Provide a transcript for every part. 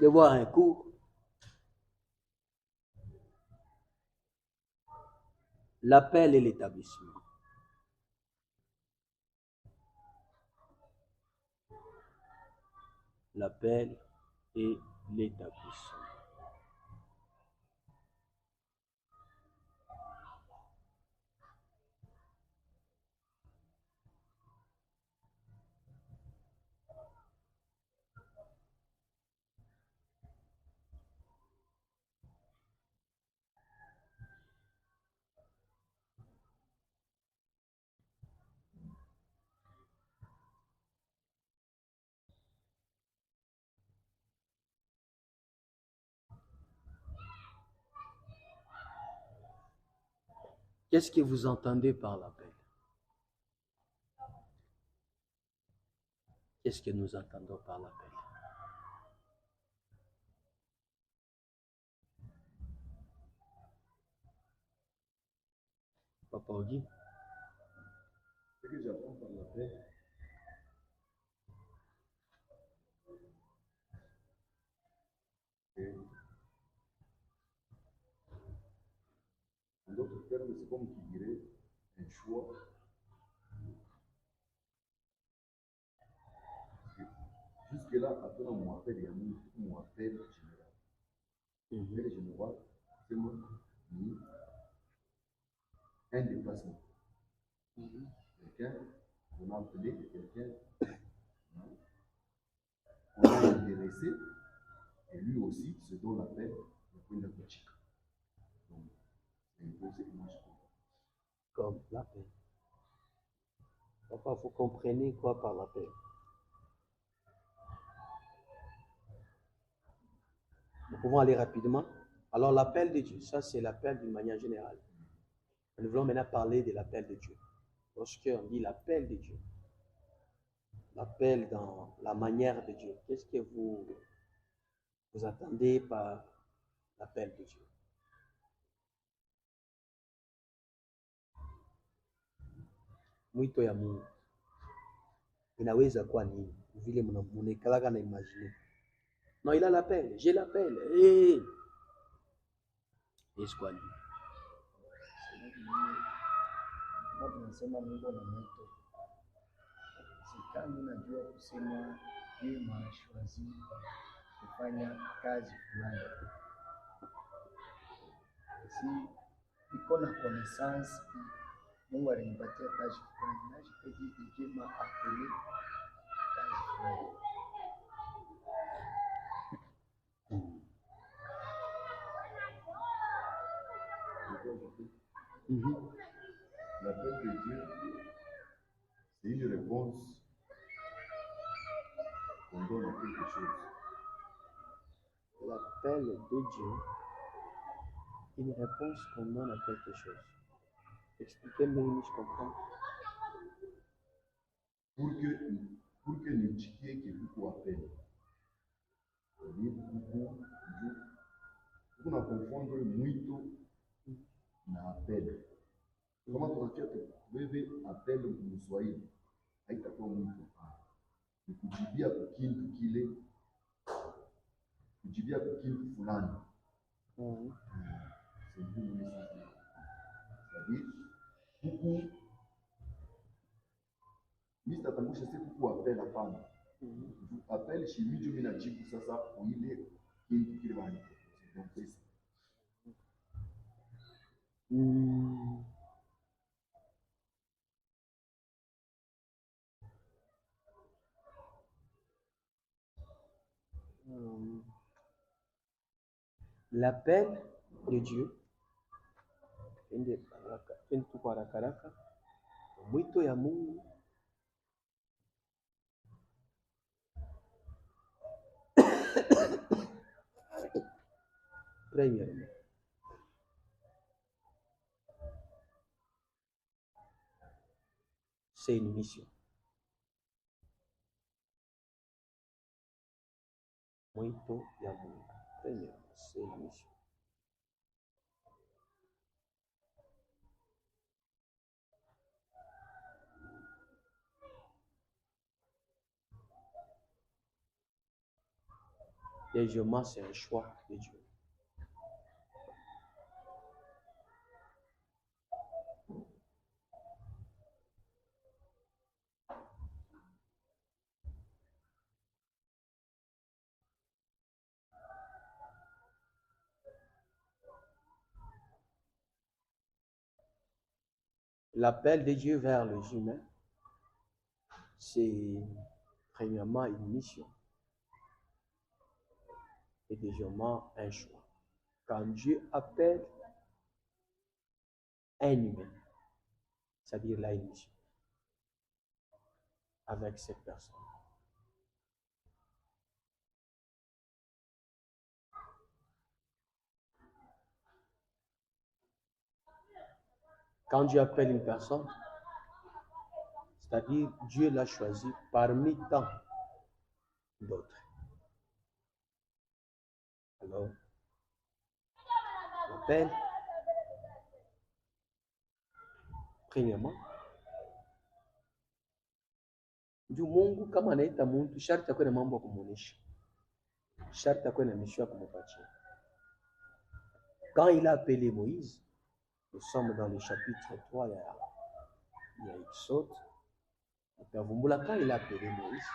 de voir un cours. L'appel et l'établissement. L'appel et l'établissement. Qu'est-ce que vous entendez par l'appel? Qu'est-ce que nous entendons par l'appel? Papa Ogui? Ce que j'apprends par l'appel, c'est, en d'autres termes, c'est comme qui dirait un choix. Jusque-là, après on m'appelle, il y a mon appel général. L'appel général, c'est un déplacement. Quelqu'un, on a appelé quelqu'un, on a intéressé, et lui aussi, se donne l'appel, le point de pratique. Donc, c'est un peu ce que moi je comprends. Comme l'appel. Papa, vous comprenez quoi par l'appel? Nous pouvons aller rapidement. Alors, l'appel de Dieu, ça c'est l'appel d'une manière générale. Nous voulons maintenant parler de l'appel de Dieu. Lorsqu'on dit l'appel de Dieu, l'appel dans la manière de Dieu, qu'est-ce que vous attendez par l'appel de Dieu? Mwito ya Mungu inaweza kuwa nini? Vile mnakalaka na imagine. Non, il a l'appel, j'ai l'appel. Hey. Est-ce quoi nini? Tunasema Mungu na mwito. Sitani najua kusema yeye mashwazi kufanya kazi fulani. Si iko na connaissance, Mungu alinipatia kazi fulani. Najipedi kujema apele kazi fulani. L'appel de Dieu, c'est une réponse qu'on donne à quelque chose. L'appel de Dieu, une réponse qu'on donne à quelque chose. Expliquez-moi, je comprends. Pour que nichikie kivuko appel. C'est-à-dire, kuna confondre mwito na appel. Kama tunakia wewe appel mswahili, haitakuwa mwito. Ni kujibia kwa kitu kile, kujibia kwa kitu fulani. C'est une message. C'est-à-dire, huku mimi tatangusha si kuku appel hapana. Appel shimi ndio mimi najibu sasa kwa ile kitu kile bani. Donc c'est ça. L'appel de Dieu, twende kwa haraka, mwito ya Mungu premièrement, c'est une mission. Mwito ya Mungu premièrement, c'est une mission. Deuxièmement, c'est un choix de Dieu. L'appel de Dieu vers les humains, c'est premièrement une mission et deuxièmement un choix. Quand Dieu appelle un humain, c'est-à-dire là une mission avec cette personne. Quand Dieu appelle une personne, c'est-à-dire Dieu l'a choisi parmi tant d'autres. Alors, l'appel, premièrement, juu Mungu kama anaita mtu sharti akuwe na mambo ya kumuonesha, sharti akuwe na mission ya kumupatia. Quand il a appelé Moïse, nous sommes dans le chapitre 3, il y a Exode. Quand il a appelé Moïse,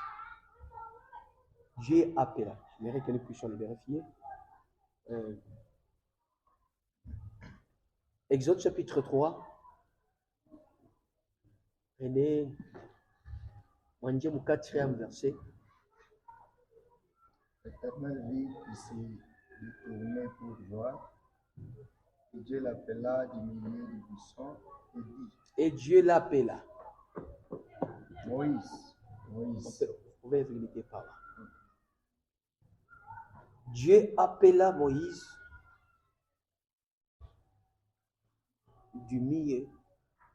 Dieu appela. J'aimerais que nous puissions le vérifier. Exode chapitre 3. René, on dit au 4e verset. L'Éternel vit qu'il s'est détourné pour voir. Et Dieu l'appela du milieu du buisson et dit. Et Dieu l'appela. Moïse. Moïse. Vous pouvez limiter par là. Dieu appela Moïse du milieu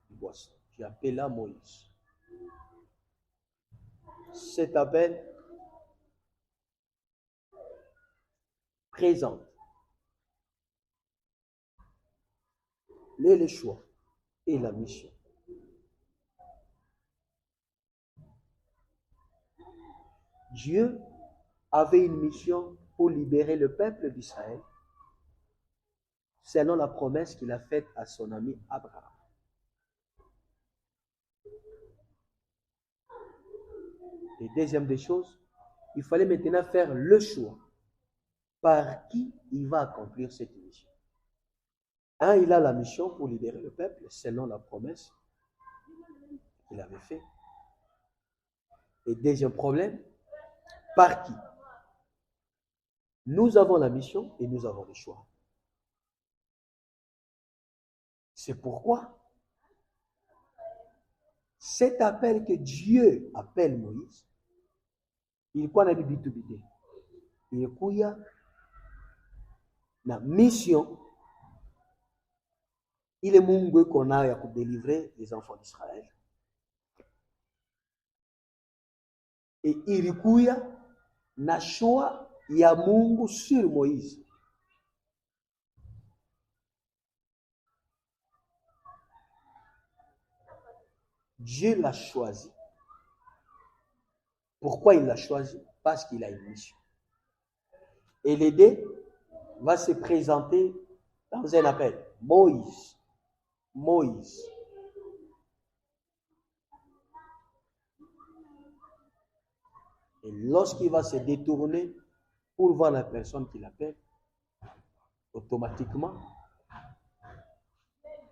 du buisson. Dieu appela Moïse. Cet appel présente le choix et la mission. Dieu avait une mission pour libérer le peuple d'Israël selon la promesse qu'il a faite à son ami Abraham. Et deuxième des choses, il fallait maintenant faire le choix par qui il va accomplir cette mission. Un, il a la mission pour libérer le peuple selon la promesse qu'il avait faite. Et deuxième problème, par qui? Nous avons la mission et nous avons le choix. C'est pourquoi cet appel que Dieu appelle Moïse, il quoi na bibitubité? Il kuya na mission. Il est Mungu qu'on a pour délivrer les enfants d'Israël. Et il kuya na choix ya Mungu sur Moïse. Dieu l'a choisi. Pourquoi il l'a choisi? Parce qu'il a une mission. Et l'aider va se présenter dans un appel. Moïse. Moïse. Et lorsqu'il va se détourner pour voir la personne qui l'appelle, automatiquement,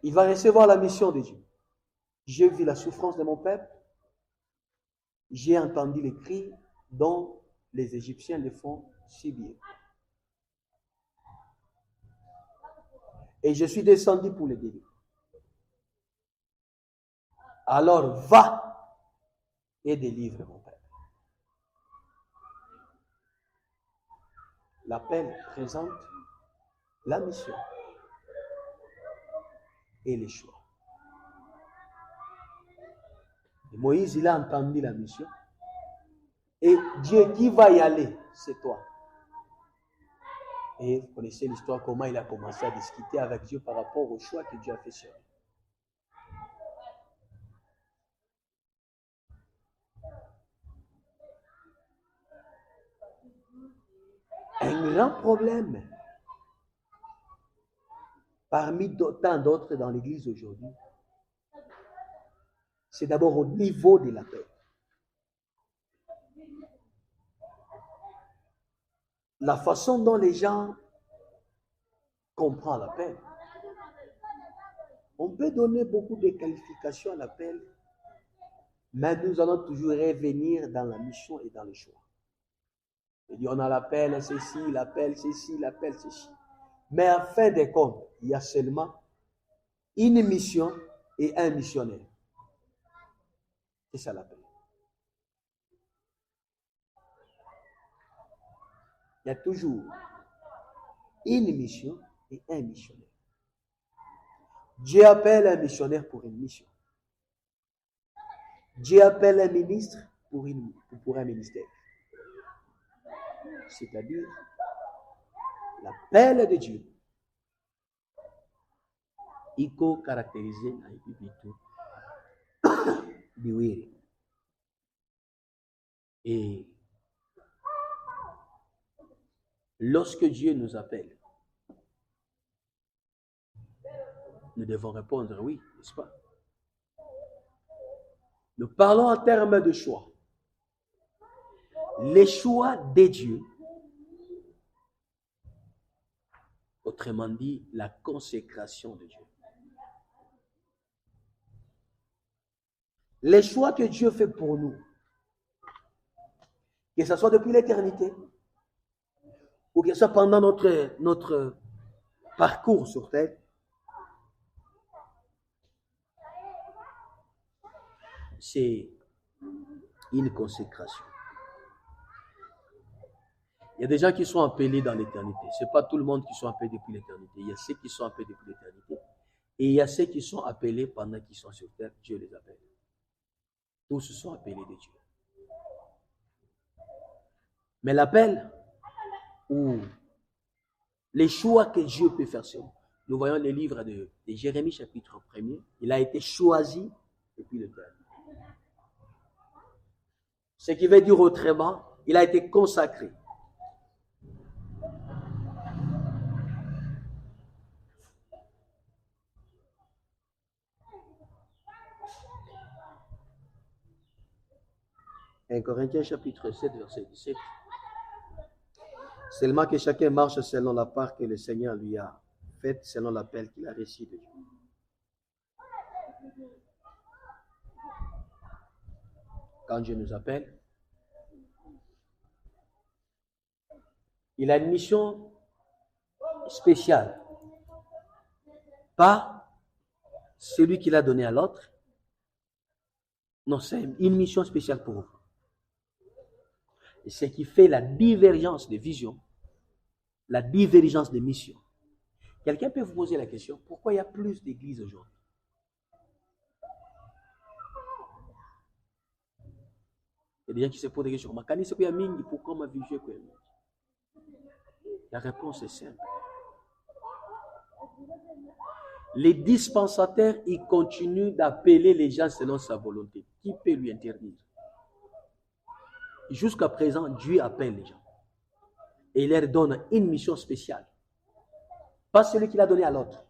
il va recevoir la mission de Dieu. J'ai vu la souffrance de mon peuple, j'ai entendu les cris dont les Égyptiens les font subir. Et je suis descendu pour les délivrer. Alors va et délivre mon peuple. L'appel présente la mission et les choix. Et Moïse, il a entendu la mission. Et Dieu qui va y aller, c'est toi. Et vous connaissez l'histoire, comment il a commencé à discuter avec Dieu par rapport au choix que Dieu a fait sur lui. un grand problème parmi tant d'autres dans l'Église aujourd'hui. C'est d'abord au niveau de l'appel. La façon dont les gens comprennent l'appel. On peut donner beaucoup de qualifications à l'appel, mais nous allons toujours revenir dans la mission et dans le choix. Et on a l'appel ceci, l'appel ceci, l'appel ceci. Mais en fin de compte, il y a seulement une mission et un missionnaire. C'est ça l'appel. Il y a toujours une mission et un missionnaire. Dieu appelle un missionnaire pour une mission. Dieu appelle un ministre pour un ministère. C'est-à-dire, l'appel de Dieu, il faut caractériser biwiri. Et lorsque Dieu nous appelle, nous devons répondre oui, n'est-ce pas? Nous parlons en termes de choix. Les choix de Dieu, autrement dit, la consécration de Dieu. Les choix que Dieu fait pour nous, que ce soit depuis l'éternité, ou que ce soit pendant notre parcours sur terre, c'est une consécration. Il y a des gens qui sont appelés dans l'éternité. Ce n'est pas tout le monde qui sont appelés depuis l'éternité. Il y a ceux qui sont appelés depuis l'éternité. Et il y a ceux qui sont appelés pendant qu'ils sont sur terre. Dieu les appelle. Tous sont appelés de Dieu. Mais l'appel ou les choix que Dieu peut faire sur nous. Nous voyons les livres de Jérémie chapitre 1er. Il a été choisi depuis l'éternité. Ce qui veut dire autrement, il a été consacré. Un Corinthiens chapitre 7, verset 17. Seulement que chacun marche selon la part que le Seigneur lui a faite, selon l'appel qu'il a reçu de Dieu. Quand Dieu nous appelle, il a une mission spéciale. Pas celui qu'il a donné à l'autre. Non, c'est une mission spéciale pour vous. Et ce qui fait la divergence de vision, la divergence de mission. Quelqu'un peut vous poser la question, pourquoi il y a plus d'églises aujourd'hui? Il y a des gens qui se posent des questions. Pourquoi ma vision est mingi? La réponse est simple. Les dispensataires, ils continuent d'appeler les gens selon sa volonté. Qui peut lui interdire? Jusqu'à présent, Dieu appelle les gens. Et il leur donne une mission spéciale. Pas celui qu'il a donné à l'autre.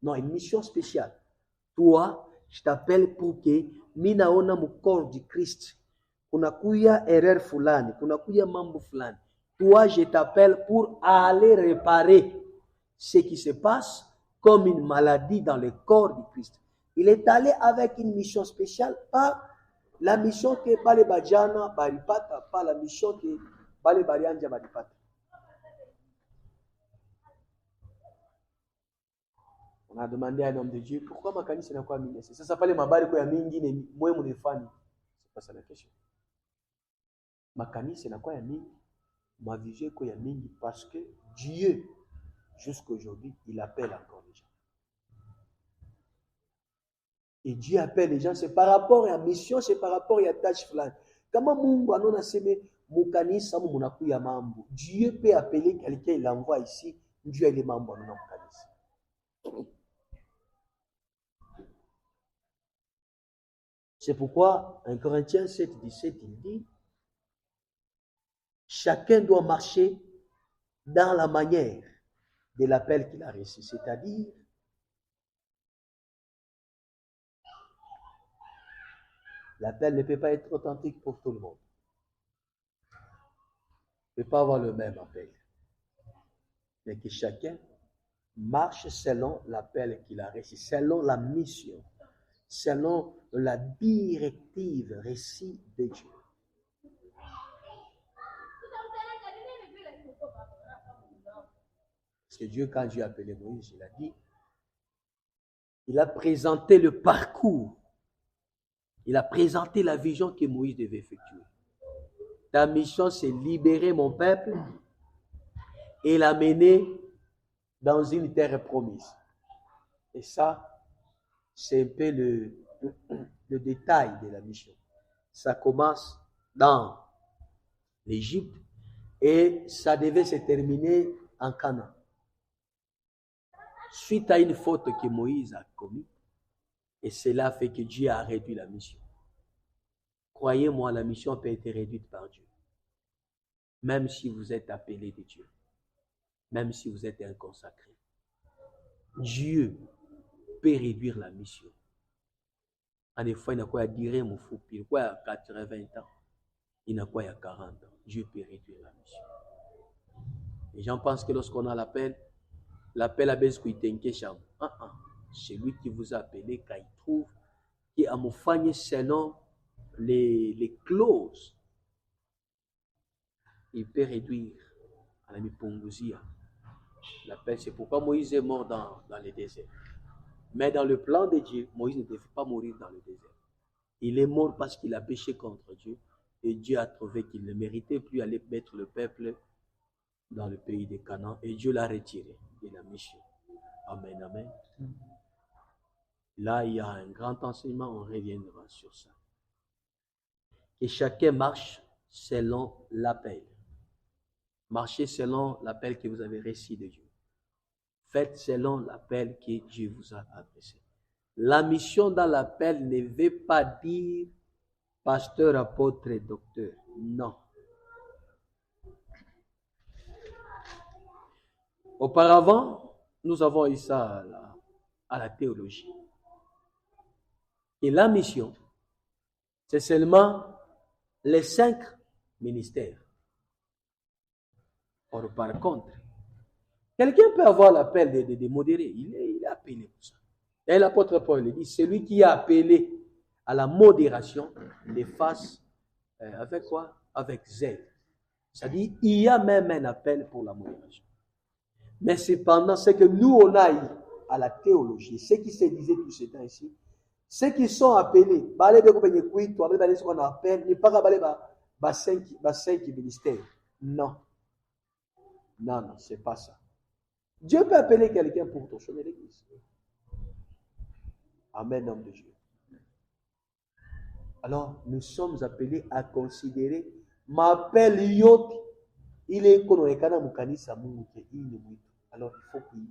Non, une mission spéciale. Toi, je t'appelle pour que minaona mu corps du Christ. Kunakuya erreur fulani, kunakuya mambo fulani. Toi, je t'appelle pour aller réparer ce qui se passe comme une maladie dans le corps du Christ. Il est allé avec une mission spéciale, pas la mission que Bale Bajana Baripata, pas la mission que Bale Barianja Baripata. On a demandé à un homme de Dieu, pourquoi ma kanisa n'a pas mis? Ça s'appelle Mabari Koya Mingi, moi mon enfant. C'est pas ça la question. Ma kanisa n'a pas mis, ma vision Koya Mingi, parce que Dieu, jusqu'aujourd'hui, il appelle encore les gens. Et Dieu appelle les gens, c'est par rapport à la mission, c'est par rapport à la tâche flan. Comment Mungu anona seme mukanisa munaku ya mambo. Dieu peut appeler quelqu'un, il l'envoie ici, Dieu est les membres anona mukanisa. C'est pourquoi, en Corinthiens 7, 17, il dit, chacun doit marcher dans la manière de l'appel qu'il a reçu. C'est-à-dire, l'appel ne peut pas être authentique pour tout le monde. Il ne peut pas avoir le même appel. Mais que chacun marche selon l'appel qu'il a reçu, selon la mission, selon la directive reçue de Dieu. Parce que Dieu, quand Dieu a appelé Moïse, il a dit, il a présenté le parcours, il a présenté la vision que Moïse devait effectuer. Ta mission, c'est libérer mon peuple et l'amener dans une terre promise. Et ça, c'est un peu le détail de la mission. Ça commence dans l'Égypte et ça devait se terminer en Canaan. Suite à une faute que Moïse a commise, et cela fait que Dieu a réduit la mission. Croyez-moi, la mission peut être réduite par Dieu. Même si vous êtes appelé de Dieu, même si vous êtes un consacré, Dieu peut réduire la mission. En effet, il n'a quoi à dire, mon fou, il quoi à 80 ans, il n'a quoi à 40 ans. Dieu peut réduire la mission. Les gens pensent que lorsqu'on a l'appel à Beskuitenke Cham. C'est lui qui vous a appelé, quand il trouve qu'il a moufagné selon les clauses. Il peut réduire à la Mipongousia. L'appel, c'est pourquoi Moïse est mort dans le désert. Mais dans le plan de Dieu, Moïse ne devait pas mourir dans le désert. Il est mort parce qu'il a péché contre Dieu. Et Dieu a trouvé qu'il ne méritait plus aller mettre le peuple dans le pays de Canaan. Et Dieu l'a retiré de la mission. Amen, amen. Là, il y a un grand enseignement, on reviendra sur ça. Que chacun marche selon l'appel. Marchez selon l'appel que vous avez reçu de Dieu. Faites selon l'appel que Dieu vous a adressé. La mission dans l'appel ne veut pas dire pasteur, apôtre et docteur. Non. Auparavant, nous avons eu ça à la théologie. Et la mission, c'est seulement les 5 ministères. Or, par contre, quelqu'un peut avoir l'appel de modérer. Il est appelé pour ça. Et l'apôtre Paul dit, celui qui a appelé à la modération, les fasse avec quoi? Avec zèle. C'est-à-dire, il y a même un appel pour la modération. Mais cependant, ce que nous, on a eu à la théologie, ce qui se disait tout ce temps ici, ceux qui sont appelés, ce qu'on appelle, ne pas 5 ministères. Non. Non, c'est pas ça. Dieu peut appeler quelqu'un pour torsionner l'église. Amen, homme de Dieu. Alors, nous sommes appelés à considérer m'appelle Yot, il est connu kana mukanisa Mungu ke il est muito. Alors, il faut qu'il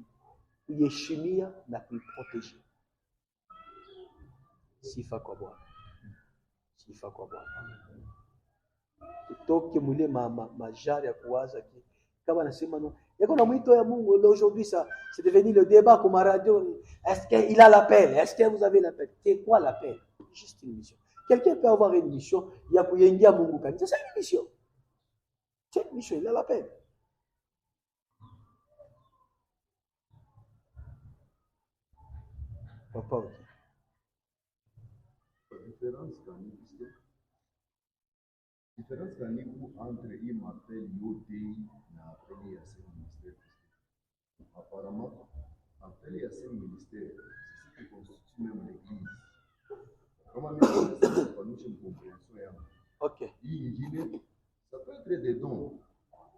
y ait chimie na kuiprotéger. Sifa kwa Bwana. Sifa kwa Bwana. Tutoke mule majari ya kuwaza ki kama nasema no yako na mwito ya Mungu. Aujourd'hui ça c'est devenu le débat comme à radio. Est-ce qu'il a l'appel? Est-ce que vous avez l'appel? C'est quoi l'appel? Juste une mission. Quelqu'un peut avoir une mission, il y a kuyengia Mungu kanisa, c'est une mission. C'est une mission, il a l'appel. Papa, ok. Différence entre il m'appelle Yodé et appelé à ce ministère. Apparemment, appelé à ce ministère, c'est ce qui constitue même l'église. Comment nous pas nous une compréhension. Ok. Ça peut être des dons.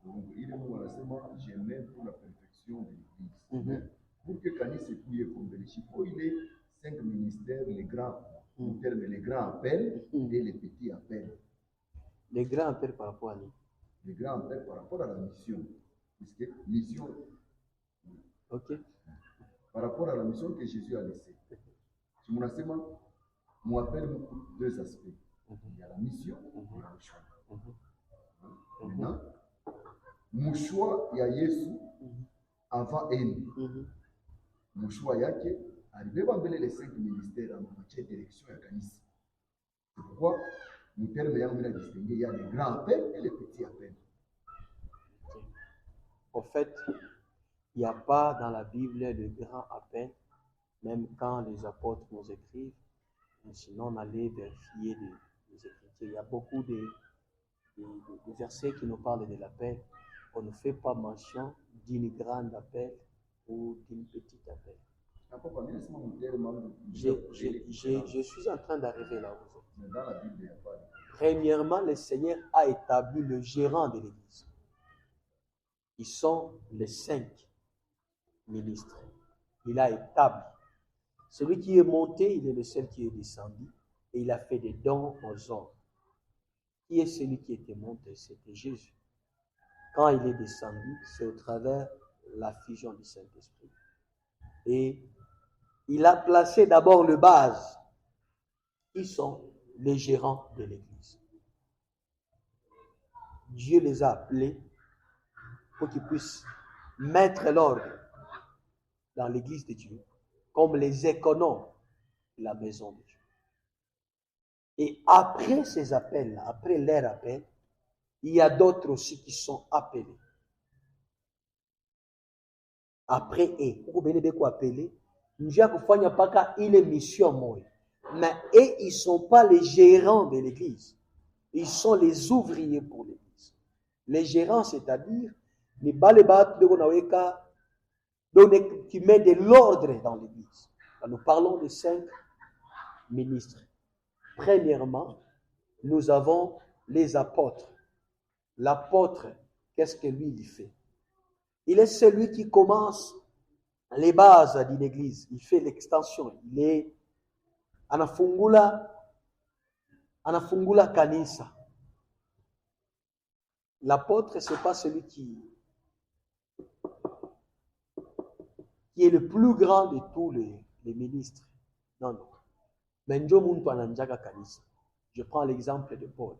Donc, il est mon enseignement, j'aime pour la perfection de l'église. Pour que Canis se puisse comme il faut, il est 5 ministères, les grands, les grands appels et les petits appels. Les grands appels par rapport à nous. Les grands appels par rapport à la mission. Puisque mission. Ok. Par rapport à la mission que Jésus a laissée. Sur mon enseignement, mon appel deux aspects. Il y a la mission et le choix. Maintenant, mshwa ya Yesu avant eni mshwa yake alibeba mbele les 5 ministères anapatia direction ya kanisa. C'est pourquoi mon terme yangu ina distinguer il y a les grands appels et les petits appels. En fait, il n'y a pas dans la Bible de grands appels, même quand les apôtres nous écrivent. Sinon, on allait vérifier les Écritures. Il y a beaucoup de versets qui nous parlent de l'appel. On ne fait pas mention d'une grande appel ou d'une petite appel. Je suis en train d'arriver là où vous êtes. Premièrement, le Seigneur a établi le gérant de l'Église. Ils sont les 5 ministres. Il a établi. Celui qui est monté, il est le seul qui est descendu et il a fait des dons aux hommes. Qui est celui qui était monté? C'était Jésus. Quand il est descendu, c'est au travers de la fusion du Saint-Esprit. Et il a placé d'abord le base. Ils sont les gérants de l'Église. Dieu les a appelés pour qu'ils puissent mettre l'ordre dans l'Église de Dieu, comme les économes de la maison de Dieu. Et après ces appels-là, après leur appel, il y a d'autres aussi qui sont appelés. Après eux, vous venez quoi appeler? Nous avons pas il est mission moi. Mais eux, ils ne sont pas les gérants de l'Église. Ils sont les ouvriers pour l'Église. Les gérants, c'est-à-dire, les balébats qui mettent de l'ordre dans l'Église. Nous parlons de 5 ministres. Premièrement, nous avons les apôtres. L'apôtre, qu'est-ce que lui il fait? Il est celui qui commence les bases d'une église. Il fait l'extension. Il est anafungula kanisa. L'apôtre, ce n'est pas celui qui est le plus grand de tous les ministres. Non, non. Je prends l'exemple de Paul.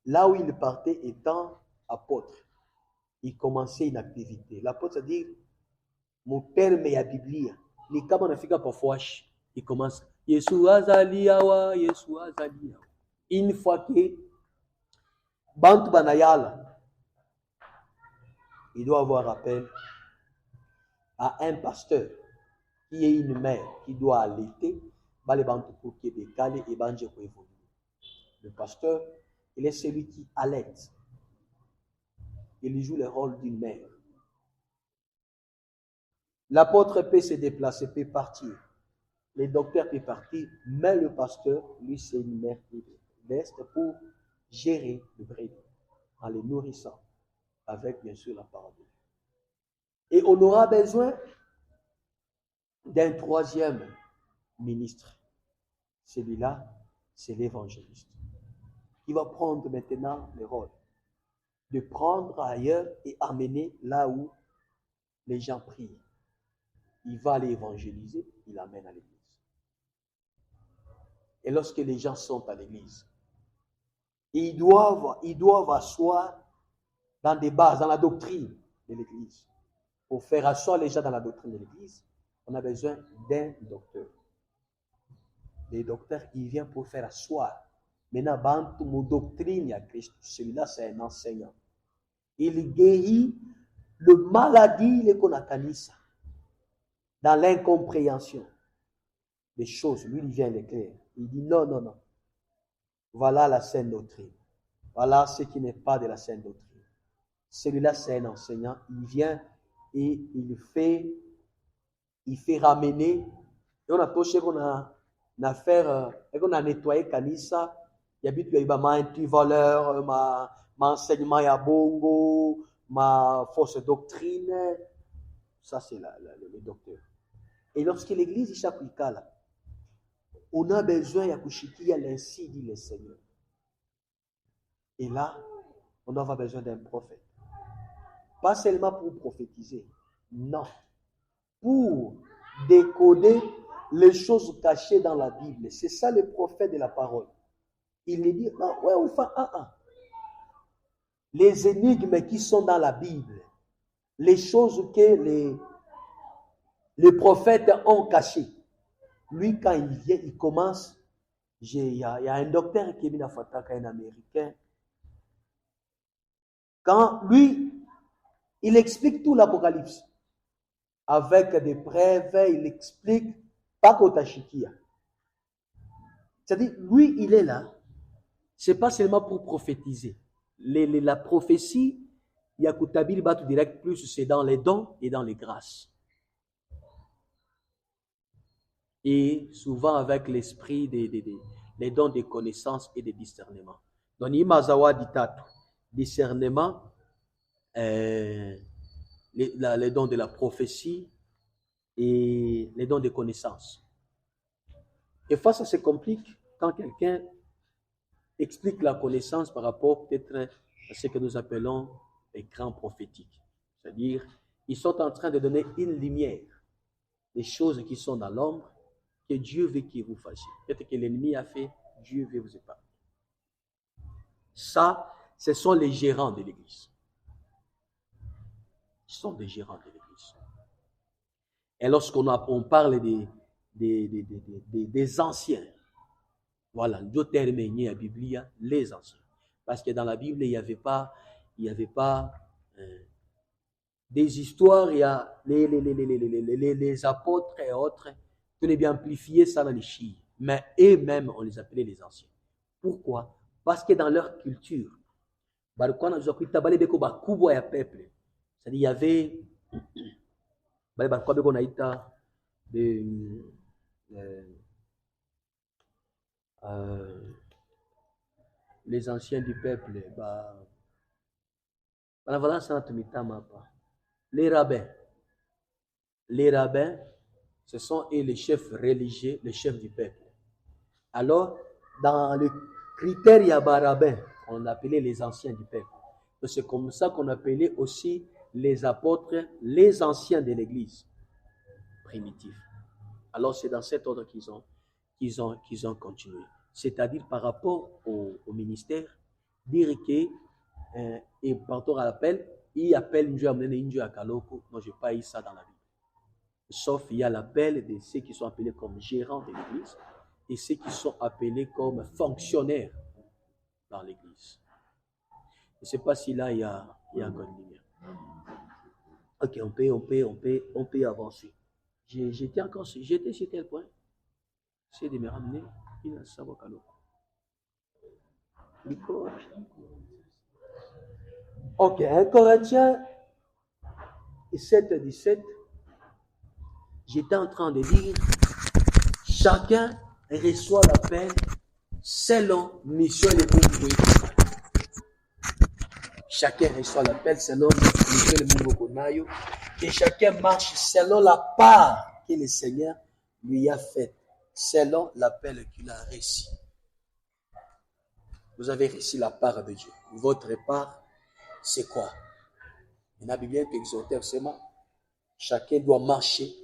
Là où il partait étant apôtre, il commençait une activité. L'apôtre, c'est-à-dire, mon terme est la Bible. Les cas, on a fait parfois, il commence. Yesu azaliawa, Yesu azaliawa. Une fois que Bantu Banayala, il doit avoir appel à un pasteur qui est une mère qui doit allaiter, les Bantu pour qu'il décale et Banje pour évoluer. Le pasteur, il est celui qui allaite. Il joue le rôle d'une mère. L'apôtre peut se déplacer, peut partir. Les docteurs peuvent partir, mais le pasteur, lui, c'est une mère qui reste pour gérer le brebis en les nourrissant avec, bien sûr, la parole de Dieu. Et on aura besoin d'un 3e ministre. Celui-là, c'est l'évangéliste, qui va prendre maintenant le rôle de prendre ailleurs et amener là où les gens prient. Il va aller évangéliser, il amène à l'église. Et lorsque les gens sont à l'église, ils doivent asseoir dans des bases, dans la doctrine de l'église. Pour faire asseoir les gens dans la doctrine de l'église, on a besoin d'un docteur. Les docteurs, il vient pour faire asseoir. Maintenant, bantu mon doctrine à Christ, celui-là c'est un enseignant. Il guérit le maladie, le konakanisa, dans l'incompréhension des choses. Lui, il vient l'éclairer. Il dit non, non, non. Voilà la saine doctrine. Voilà ce qui n'est pas de la saine doctrine. Celui-là, c'est un enseignant. Il vient et il fait ramener. Et on a touché qu'on a affaire, et qu'on a nettoyé Kanisa. Il y a eu ma anti-valeur, ma enseignement à bongo, ma fausse doctrine. Ça, c'est le docteur. Et lorsque l'église est chaque là, on a besoin de kushikia l'ainsi dit le Seigneur. Et là, on doit avoir besoin d'un prophète. Pas seulement pour prophétiser, non. Pour décoder les choses cachées dans la Bible. C'est ça le prophète de la parole. Il lui dit, non, ouais, on fait les énigmes qui sont dans la Bible, les choses que les prophètes ont cachées. Lui, quand il vient, il commence. Il y a un docteur qui est venu à Fataka, un Américain. Quand lui, il explique tout l'Apocalypse. Avec des preuves, il explique pas Kotashikia. C'est-à-dire, lui, il est là. Ce n'est pas seulement pour prophétiser. La prophétie, il y a Koutabil Batu direct plus, c'est dans les dons et dans les grâces. Et souvent avec l'esprit des dons de connaissances et de discernement. Donc, il m'a ditatu. Discernement, les dons de la prophétie et les dons de connaissances. Et fois, ça se complique quand quelqu'un explique la connaissance par rapport peut-être à ce que nous appelons les grands prophétiques. C'est-à-dire, ils sont en train de donner une lumière des choses qui sont dans l'ombre que Dieu veut que vous fassiez. Peut-être que l'ennemi a fait, Dieu veut vous épargner. Ça, ce sont les gérants de l'Église. Ils sont des gérants de l'Église. Et lorsqu'on parle des anciens, voilà, Dieu termine la Bible, les anciens. Parce que dans la Bible, il n'y avait pas des histoires, il y a les apôtres et autres, qui ont bien amplifié ça dans les chiffres. Mais eux-mêmes, on les appelait les anciens. Pourquoi? Parce que dans leur culture, c'est-à-dire, il y avait les anciens du peuple, les rabbins. Les rabbins, ce sont les chefs religieux, les chefs du peuple. Alors, dans le critère Yaba rabbin, on appelait les anciens du peuple. C'est comme ça qu'on appelait aussi les apôtres, les anciens de l'Église primitive. Alors, c'est dans cet ordre qu'ils ont continué. C'est-à-dire par rapport au ministère, dire que, et par rapport à l'appel, il appelle Dieu à mener Dieu à Kaloko. Non, je n'ai pas eu ça dans la Bible. Sauf il y a l'appel de ceux qui sont appelés comme gérants de l'Église et ceux qui sont appelés comme fonctionnaires dans l'Église. Je ne sais pas si là il y a encore une lumière. Ok, on peut avancer. J'étais sur quel point? C'est de me ramener une Sabokalo. Ok, 1 Corinthiens 7:17. J'étais en train de dire, chacun reçoit l'appel selon mission et le monde. Chacun reçoit l'appel selon mission et le monde. Et chacun marche selon la part que le Seigneur lui a faite, selon l'appel qu'il a reçu. Vous avez reçu la part de Dieu. Votre part, c'est quoi? Il y a bien exhorté seulement. Chacun doit marcher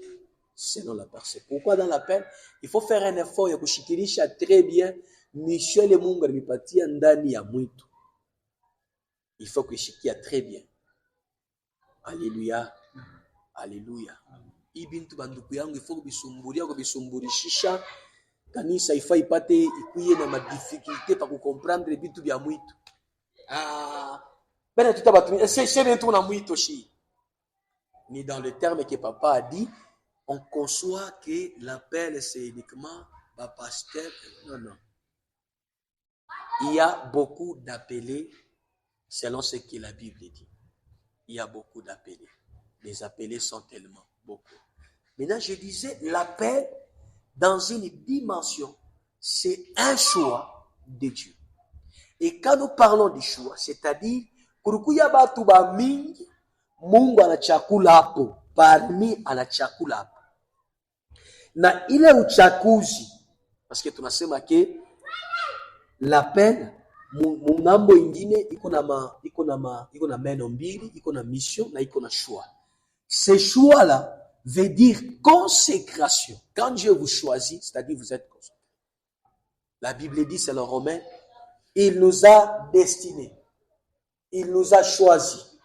selon la part. C'est pourquoi dans l'appel, il faut faire un effort et kushikilisha très bien mission le Mungu alipatia ndani ya mwitu. Il faut kushikia très bien. Alléluia. Alléluia. Ibintu banduku yangu il faut kubisumburishisha kanisa ifai ipate ikuye na difficulté pa comprendre bintu bya mwitu. Bena tutabatumia c'est bintu na mwitu shi. Ni dans le terme que papa a dit, on conçoit que l'appel c'est uniquement pasteur. Non. Il y a beaucoup d'appelés selon ce que la Bible dit. Il y a beaucoup d'appelés. Les appelés sont tellement beaucoup. Maintenant, je disais, l'appel dans une dimension, c'est un choix de Dieu. Et quand nous parlons du choix, c'est-à-dire, kurukuya batu ba mingi, Mungu anachakula hapo, parmi anachakula hapo. Na ile uchakuzi, parce que tunasema ke l'appel mungambo ingine iko na meno mbili, iko na mission na iko na choix. Ce choix-là veut dire consécration. Quand Dieu vous choisit, c'est-à-dire vous êtes consacré. La Bible dit, c'est le Romain, il nous a destinés. Il nous a choisis.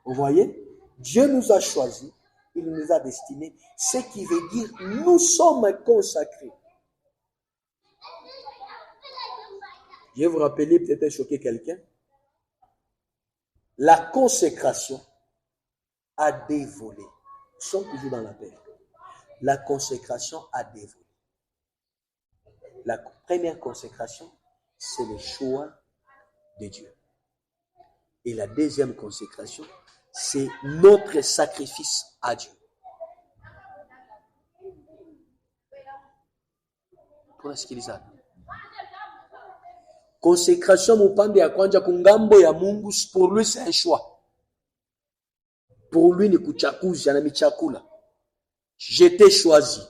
Vous voyez? Dieu nous a choisis. Il nous a destinés. Ce qui veut dire nous sommes consacrés. Je vais vous rappeler, peut-être choquer quelqu'un. La consécration a des volets. Nous sommes toujours dans la paix. La consécration a des volets. La première consécration, c'est le choix de Dieu. Et la deuxième consécration, c'est notre sacrifice à Dieu. Tunasikiliza. Consécration mupande ya kwanja kungambo ya Mungu, pour lui c'est un choix. Pour lui ni kuchakuzi, ana michakula. J'étais choisi,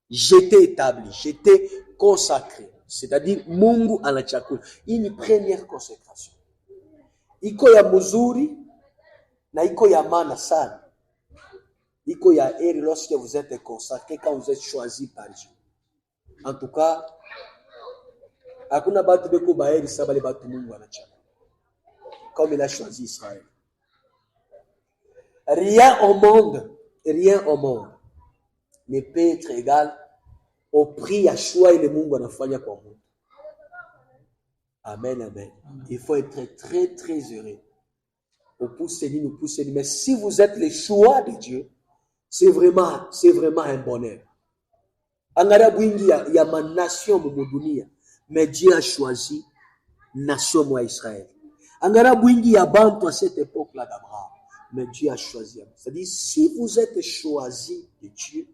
j'étais établi, j'étais consacré. C'est-à-dire Mungu anachakula. Hii ni première consécration. Iko ya mzuri na iko ya maana sana. Iko ya heri lorsque vous êtes consacré, quand vous êtes choisi par Dieu. En tout cas, hakuna batu beko baheri sabale batu Mungu anachakula. Comme il a choisi Israël. Rien au monde ne peut être égal au prix ya choix ile Mungu anafanya kwa Mungu. Amen, amen. Il faut être très, très heureux. Nous poussez. Mais si vous êtes le choix de Dieu, c'est vraiment un bonheur. Angara bwingi ya manation mu dunia, mais Dieu a choisi nation moi Israël. Angara bwingi ya bantu à cette époque-là d'Abraham, mais Dieu a choisi. C'est-à-dire, si vous êtes choisi de Dieu,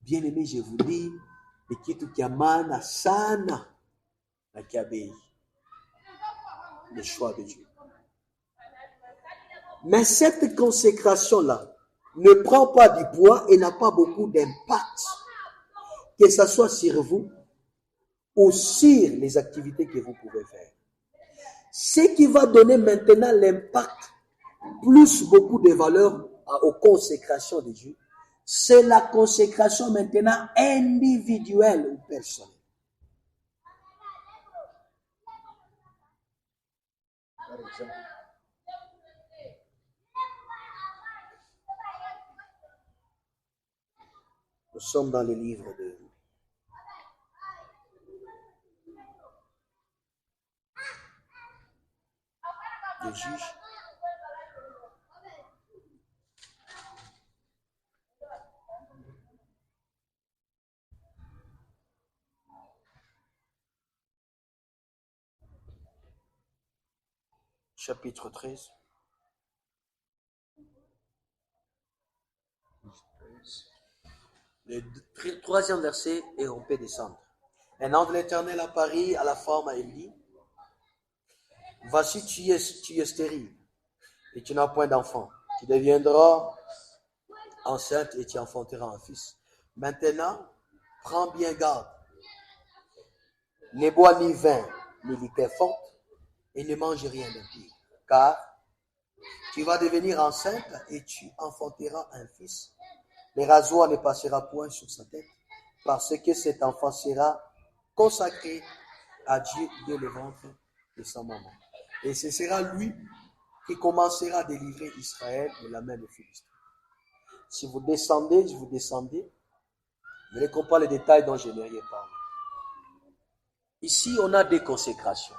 bien aimé, je vous dis, le kitu kia maana sana na kia bei. Le choix de Dieu. Mais cette consécration-là ne prend pas du poids et n'a pas beaucoup d'impact, que ce soit sur vous ou sur les activités que vous pouvez faire. Ce qui va donner maintenant l'impact, plus beaucoup de valeur aux consécrations de Dieu, c'est la consécration maintenant individuelle ou personnelle. Par exemple, nous sommes dans le livre de Juges. Chapitre 13. Le troisième verset, et on peut descendre. Un ange de l'Éternel apparut à la femme et dit, voici tu es stérile et tu n'as point d'enfant. Tu deviendras enceinte et tu enfanteras un fils. Maintenant, prends bien garde. Ne bois ni vin, ni liqueur forte, et ne mange rien d'impur. Car tu vas devenir enceinte et tu enfanteras un fils. Le rasoir ne passera point sur sa tête, parce que cet enfant sera consacré à Dieu dès le ventre de sa maman. Et ce sera lui qui commencera à délivrer Israël de la main des Philistins. Si vous descendez, vous verrez qu'on parle les détails dont je n'ai rien parlé. Ici, on a des consécrations.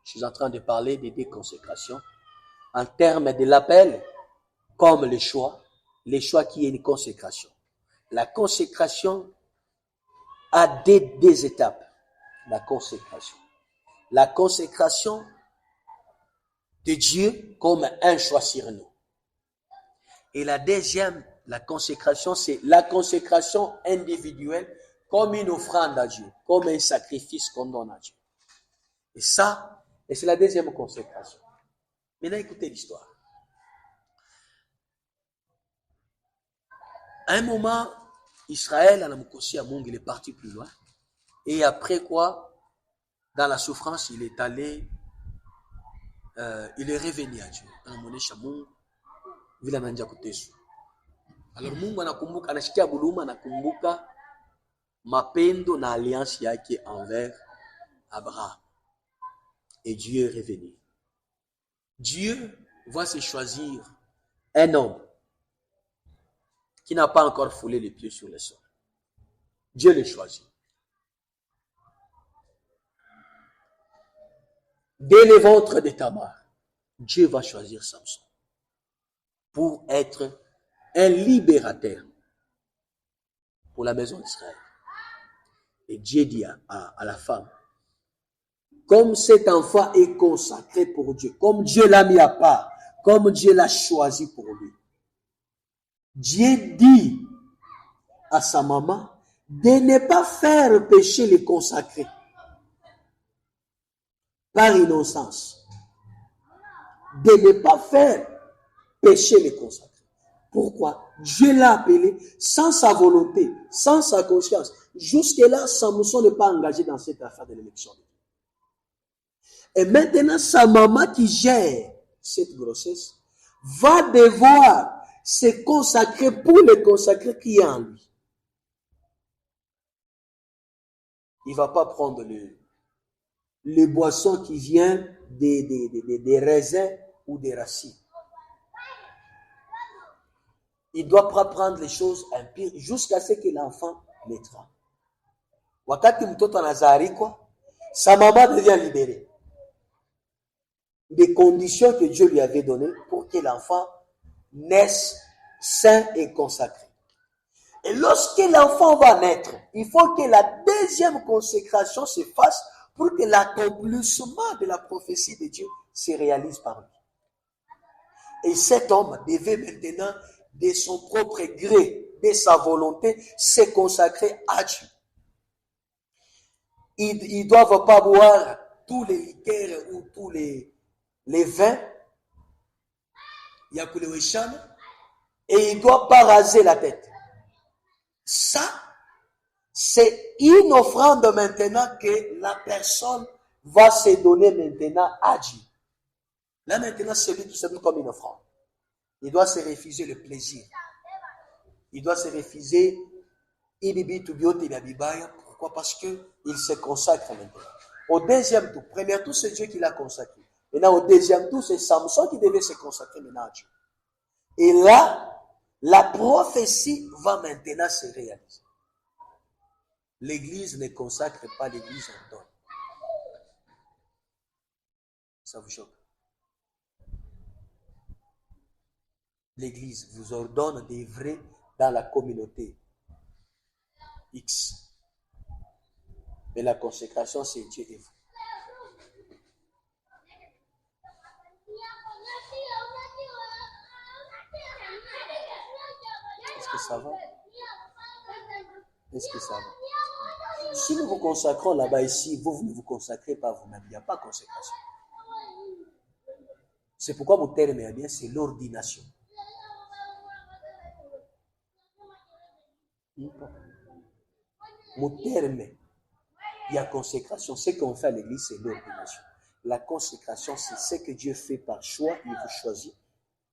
Je suis en train de parler des déconsécrations en termes de l'appel comme le choix qui est une consécration. La consécration a des étapes. La consécration de Dieu comme un choix sur nous. Et la deuxième, la consécration, c'est la consécration individuelle comme une offrande à Dieu, comme un sacrifice qu'on donne à Dieu. Et ça, c'est la deuxième consécration. Maintenant, écoutez l'histoire. À un moment, Israël, il est parti plus loin. Et après quoi, dans la souffrance, il est allé, il est revenu à Dieu. Alors Mungu anakumbuka, anashikia buluma, anakumbuka mapendo na alliance yake envers Abraham. Et Dieu est revenu. Dieu va se choisir un homme qui n'a pas encore foulé les pieds sur le sol. Dieu le choisit. Dès le ventre de Tamar, Dieu va choisir Samson pour être un libérateur pour la maison d'Israël. Et Dieu dit à la femme, comme cet enfant est consacré pour Dieu, comme Dieu l'a mis à part, comme Dieu l'a choisi pour lui, Dieu dit à sa maman de ne pas faire pécher les consacrés par innocence, de ne pas faire pécher les consacrés. Pourquoi? Dieu l'a appelé sans sa volonté, sans sa conscience. Jusque-là, Samson n'est pas engagé dans cette affaire de l'élection. Et maintenant, sa maman qui gère cette grossesse va devoir se consacrer pour le consacrer qui est en lui. Il ne va pas prendre le boisson qui vient des raisins ou des racines. Il ne doit pas prendre les choses impures jusqu'à ce que l'enfant naîtra. Wakati mtoto anazarikwa, sa maman devient libérée des conditions que Dieu lui avait données pour que l'enfant naisse saint et consacré. Et lorsque l'enfant va naître, il faut que la deuxième consécration se fasse pour que l'accomplissement de la prophétie de Dieu se réalise par lui. Et cet homme devait maintenant, de son propre gré, de sa volonté, se consacrer à Dieu. Ils ne doivent pas boire tous les liqueurs ou tous les vins, et il ne doit pas raser la tête. Ça, c'est une offrande maintenant que la personne va se donner maintenant à Dieu. Là maintenant, c'est lui tout simplement comme une offrande. Il doit se refuser le plaisir. Il doit se refuser pourquoi? Parce qu'il se consacre maintenant. Au deuxième tour, premier tour, c'est Dieu qui l'a consacré. Maintenant, au deuxième tour, c'est Samson qui devait se consacrer maintenant à Dieu. Et là, la prophétie va maintenant se réaliser. L'Église ne consacre pas, l'Église ordonne. Ça vous choque? L'Église vous ordonne d'œuvrer dans la communauté X. Mais la consécration, c'est Dieu et vous. Est-ce que ça va? Est-ce que ça va? Si nous vous consacrons là-bas ici, vous ne vous consacrez pas vous-même, il n'y a pas de consécration. C'est pourquoi mon terme est bien, c'est l'ordination. Mon terme, il y a consécration. Ce qu'on fait à l'église, c'est l'ordination. La consécration, c'est ce que Dieu fait par choix, il vous choisit.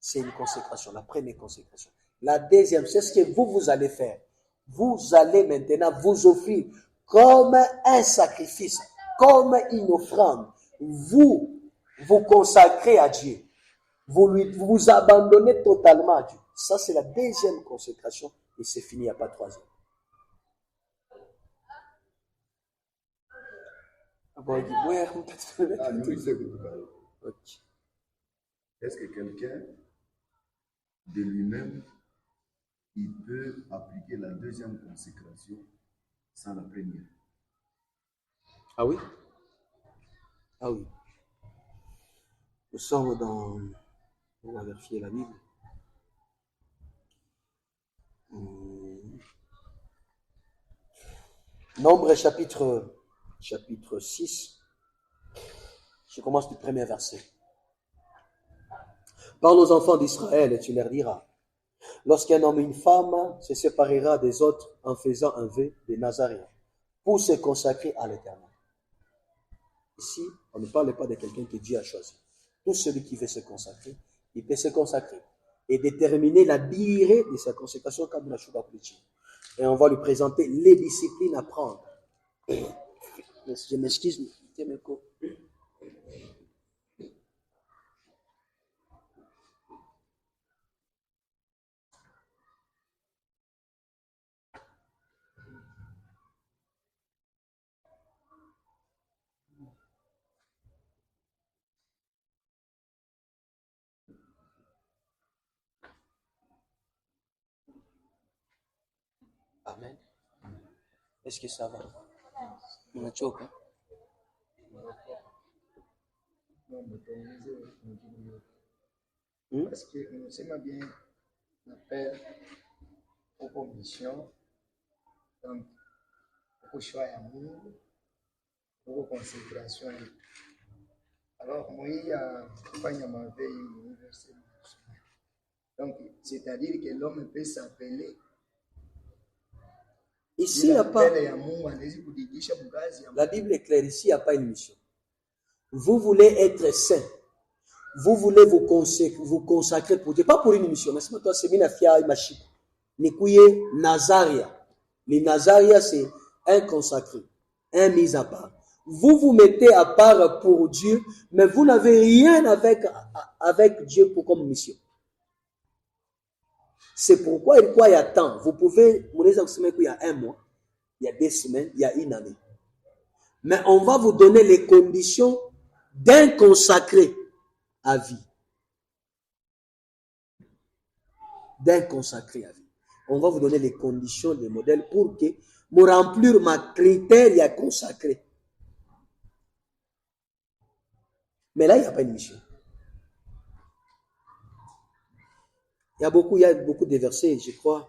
C'est une consécration, la première consécration. La deuxième, c'est ce que vous allez faire. Vous allez maintenant vous offrir comme un sacrifice, comme une offrande. Vous consacrez à Dieu. Vous abandonnez totalement à Dieu. Ça, c'est la deuxième consécration et c'est fini, il n'y a pas de troisième. Est-ce que quelqu'un de lui-même, il peut appliquer la deuxième consécration sans la première? Ah oui? Ah oui. Nous sommes dans... On va vérifier la Bible. Nombre chapitre 6. Je commence du premier verset. Parle aux enfants d'Israël et tu leur diras, lorsqu'un homme et une femme se séparera des autres en faisant un vœu de Nazaréen pour se consacrer à l'Éternel. Ici, on ne parle pas de quelqu'un que Dieu a choisi. Tout celui qui veut se consacrer, il peut se consacrer et déterminer la durée de sa consécration comme la Chouba Politique. Et on va lui présenter les disciplines à prendre. Je m'excuse, Amen. Est-ce que ça va? Unachoka? Parce que nous sommes bien l'appel aux missions, donc au choix d'amour, aux consécration. Alors, moi, il y a ma veille universelle. Donc, c'est-à-dire que l'homme peut s'appeler. Ici, il n'y a pas. La Bible est claire, ici, il n'y a pas une mission. Vous voulez être saint. Vous voulez vous consacrer pour Dieu. Pas pour une mission, mais c'est toi, c'est mina fia et machiko. Nikuye Nazaria. Les Nazaria, c'est un consacré, un mis à part. Vous vous mettez à part pour Dieu, mais vous n'avez rien avec Dieu pour comme mission. C'est pourquoi il y a temps. Vous pouvez, il y a un mois, il y a 2 semaines, il y a 1 année. Mais on va vous donner les conditions d'un consacré à vie. D'un consacré à vie. On va vous donner les conditions, les modèles pour que, pour remplir ma critère, il y a consacré. Mais là, il n'y a pas une mission. Il y a beaucoup de versets, je crois.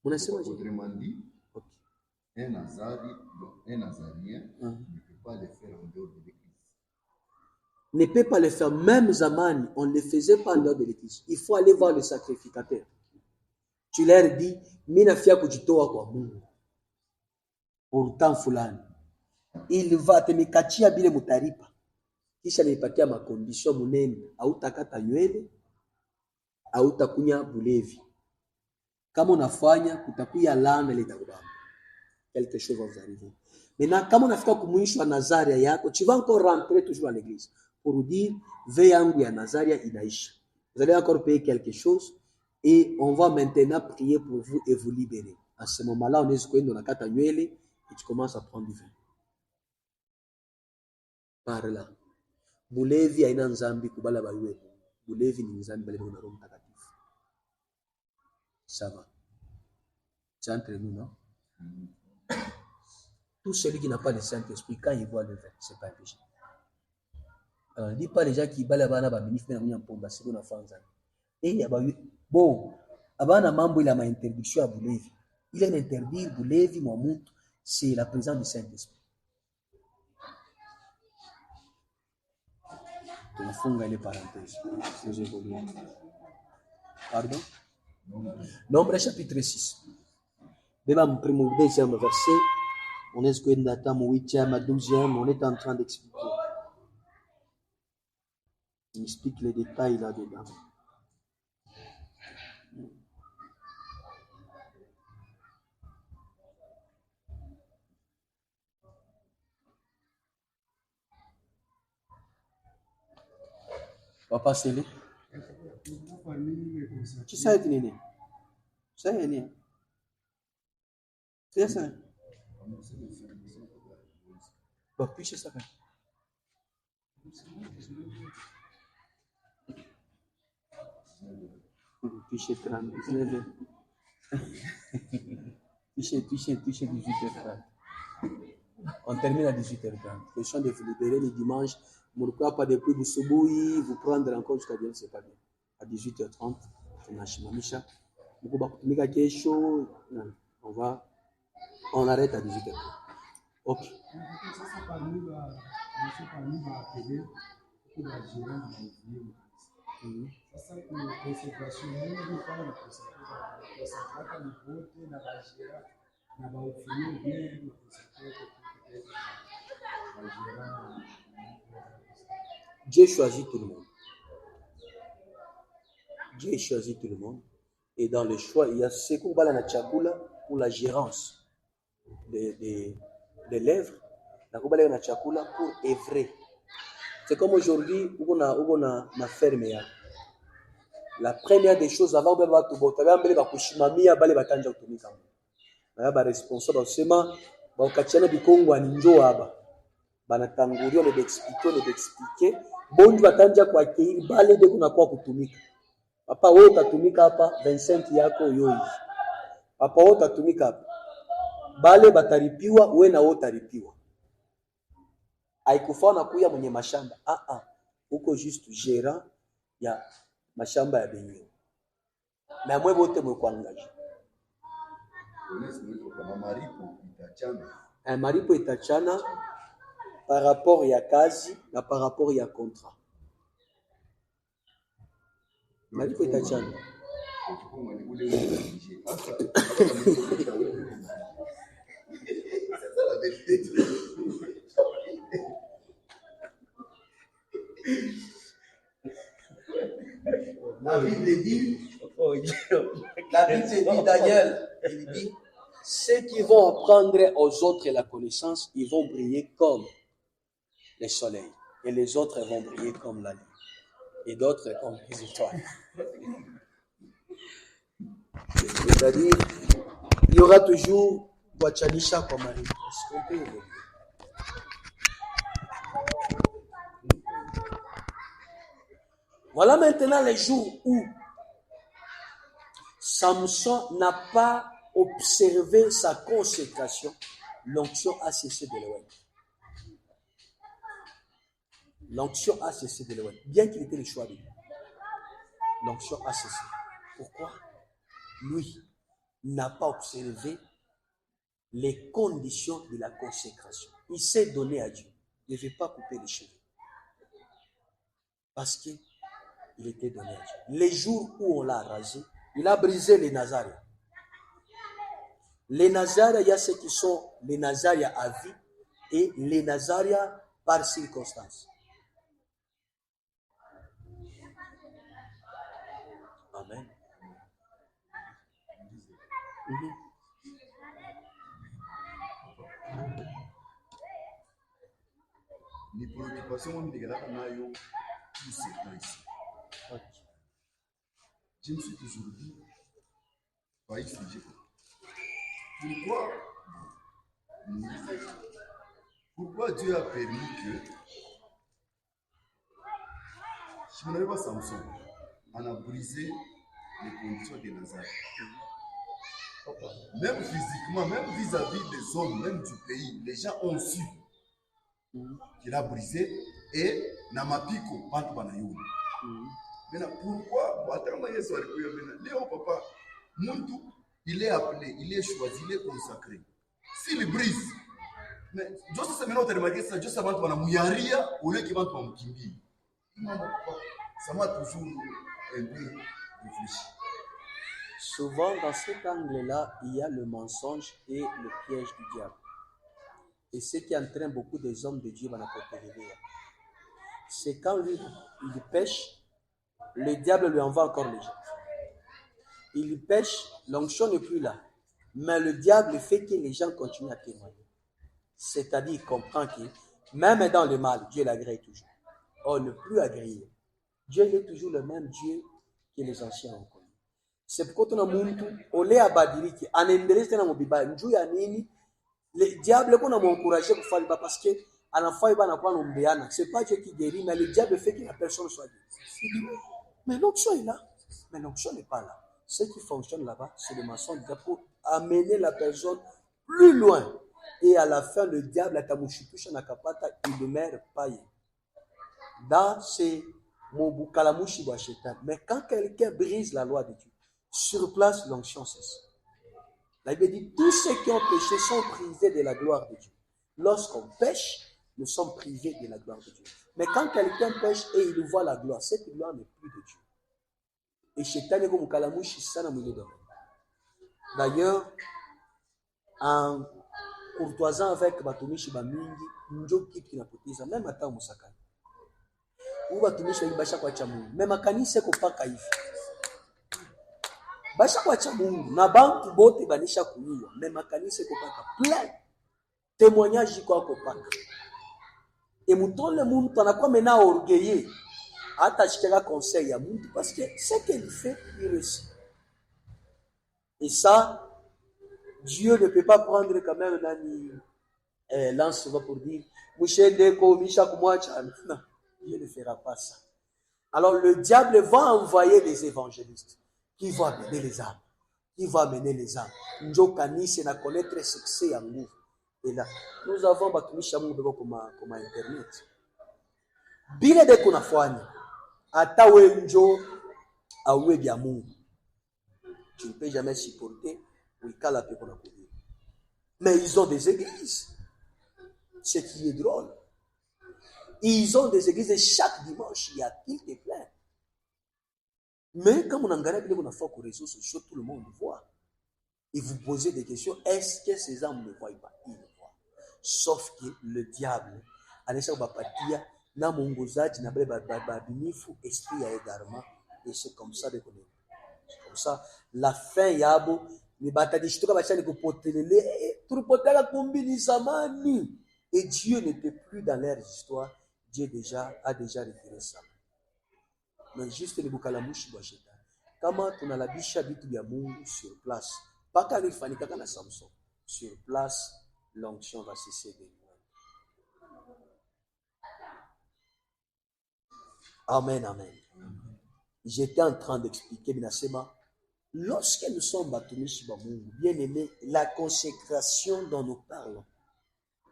Autrement dit, un Nazarien ne peut pas le faire en dehors de l'église. Ne peut pas le faire. Même Zamani, on ne le faisait pas en dehors de l'église. Il faut aller voir le sacrificateur. Tu leur dis, mina fia kujitoa kwa Mungu. Urutan fulani. Il va te mekachia bile mutaripa. Kisha nipatia makondisyon munene. Hautakata nywele, hautakunya bulevi. Kama unafanya kutakuya laana ile itakubamba. Quelque chose va vous arriver. Maintenant, kama unafika kumwisho wa Nazaria yako, tu vas encore rentrer toujours à l'église pour dire veille yangu ya Nazaria inaisha. Vous allez encore payer quelque chose et on va maintenant prier pour vous et vous libérer. À ce moment-là, on est dans la kata nywele et tu commences à prendre du vin. Par là. Bulevi haina nzambi kubala baywe. Bulevi ni nzambi bale na Roho Mtakatifu. Ça va. C'est entre nous, non? Tout celui qui n'a pas le Saint-Esprit, quand il voit le vin, ce n'est pas un péché. Alors, ne dis pas les gens qui balent abana ba minif na mnyam pomba c'est na fanza. Et il y a bon, abana mambo il a ma interdiction à bulevi. Il est interdit bulevi moi montre, c'est la présence du Saint-Esprit. Tunafunga ile parenthèse. Pardon? Nombre chapitre 6. Beba mprimo deuxième verset. On est au 8e à 12e, on est en train d'expliquer. Il explique les détails là-dedans. Papa Sélé. Tu sais être né. Tu sais né. C'est ça. Bah, puis c'est ça. Touché 30, 19h. Touché 18h30. On termine à 18h30. Question de vous libérer le dimanche. Pourquoi pas depuis vous soubouiller, vous prendre encore jusqu'à bien, c'est pas bien. À 18h30, on a chimamisha. On arrête à 18h30. Ok. Dieu choisit tout le monde. Dieu choisit tout le monde. Et dans le choix, il y a ce qu'on va pour la gérance des lèvres. La pour œuvrer. C'est comme aujourd'hui, on a ferme. La première des choses, avant de faire tout le monde, responsable, seulement, banatangulia on expliquer bon tu batanja kwa accueillir bale de kuna kwa kutumika Papa wewe utatumika hapa 25 yako yoyi. Papa wewe utatumika hapa. Bale bataripiwa wewe na wewe utaripiwa. Haikufana kuya mwenye mashamba. Uko juste gérant ya mashamba ya benyo. Na mwe bote mwe kuangaje. Maripo itachana par rapport ya kazi na par rapport ya contrat. Maripo itachana. La Bible dit, Daniel, il dit, ceux qui vont apprendre aux autres la connaissance, ils vont briller comme le soleil. Et les autres vont briller comme la lune. Et d'autres comme les étoiles. C'est-à-dire, il y aura toujours Wachanisha comme mari. Est-ce qu'on peut évoluer? Voilà maintenant les jours où Samson n'a pas observé sa consécration, l'onction a cessé de l'éloigner. L'onction a cessé de l'éloigner, bien qu'il était le choix de Dieu. L'onction a cessé. Pourquoi? Lui n'a pas observé les conditions de la consécration. Il s'est donné à Dieu. Il ne veut pas couper les cheveux. Parce qu'il était donné à Dieu. Les jours où on l'a rasé, il a brisé les Nazariens. Les Nazariens, il y a ceux qui sont les Nazariens à vie et les Nazariens par circonstance. Amen. Ni préoccupation moi ndegelaka nayo tout ce temps ici. Je me suis toujours dit, pourquoi Dieu a permis que je ne savais pas Samson, on a brisé les conditions de Nazareth. Même physiquement, même vis-à-vis des hommes, même du pays, les gens ont su qu'il a brisé et Namapiko, Bantu Banayou. Maintenant, pourquoi Léo papa, Muntu, il est appelé, il est choisi, il est consacré. S'il brise, mais je sais maintenant tu as remarqué ça, je sais Bantu Banamouyaria, au lieu qu'il Bantu Banamukimbi. Ça m'a toujours un peu réfléchi. Souvent, dans cet angle-là, il y a le mensonge et le piège du diable. Et ce qui entraîne beaucoup des hommes de Dieu dans la réveiller. C'est quand lui, il pêche, le diable lui envoie encore les gens. Il pêche, l'onction n'est plus là. Mais le diable fait que les gens continuent à témoigner. C'est-à-dire, il comprend que même dans le mal, Dieu l'agrée toujours. Or, le plus agréé, Dieu est toujours le même Dieu que les anciens ont connu. C'est pourquoi on a muntu, on l'a abadiri qui anendeleze na mobiba, njou ya nini, le diable qu'on a m'encouragé pour faire le bas parce que à la fois il va n'avoir n'ombeana. C'est pas Dieu qui guérit, mais le diable fait que la personne soit guérie. Mais l'onction est là, mais l'onction n'est pas là. Ce qui fonctionne là-bas, c'est le mensonge pour amener la personne plus loin. Et à la fin, le diable a tamushitusha na kapata, il demeure païen. Dans ces mobukalamushi wa shetan. Mais quand quelqu'un brise la loi de Dieu, sur place, l'onction cesse. La Bible dit, tous ceux qui ont péché sont privés de la gloire de Dieu. Lorsqu'on pêche, nous sommes privés de la gloire de Dieu. Mais quand quelqu'un pêche et il voit la gloire, cette gloire n'est plus de Dieu. Et Shetan est comme Kalamushi sana mouillé d'homme. D'ailleurs, en courtoisant avec Batumishi Bamingi, Njo Kip qui n'a pas dit ça, même à temps Moussakani. Ou Batumishi Basha kwa Chamungu, même à Kanise Kopaka Ifi. Basha kwa Chamungu, na bantu bote banisha kuliwa, même à Kanise Kopaka, plein témoignages kwa Kopaka. Et mouton le monde, on a quoi maintenant orgueillé. Attaché à conseil à Muntu parce que ce qu'il fait, il réussit. Et ça, Dieu ne peut pas prendre quand même Nani lance pour dire Mouchende ko Misha Kumwacha. Non, Dieu ne fera pas ça. Alors le diable va envoyer des évangélistes qui vont amener les âmes. Qui va amener les âmes. Njo kanisa na connaître succès ya nguvu. Et là, nous avons batumishi ya Mungu comme internet. Bile de kunafanya. Ata wenjo awe bya Mungu. Tu ne peux jamais supporter wikala pe kuna kubi. Mais ils ont des églises. Ce qui est drôle. Ils ont des églises et chaque dimanche, il y a qu'il te plaît. Mais quand on regarde les réseaux sociaux, tout le monde voit. Et vous posez des questions, est-ce que ces âmes ne voient pas? Ils le voient. Sauf que le diable, et c'est comme ça de connaître. C'est comme ça. La fin, yabo, et Dieu n'était plus dans leur histoire. Dieu a déjà retiré ça. Mais juste le bukalamushi wa shetani. Kama tunalabisha vitu vya Mungu sur place. Paka ilifanyika kana Samson. Sur place, l'onction va cesser de nous. Amen, amen. J'étais en train d'expliquer, Minasema, lorsque nous sommes batumishi wa Mungu, bien aimé, la consécration dont nous parlons,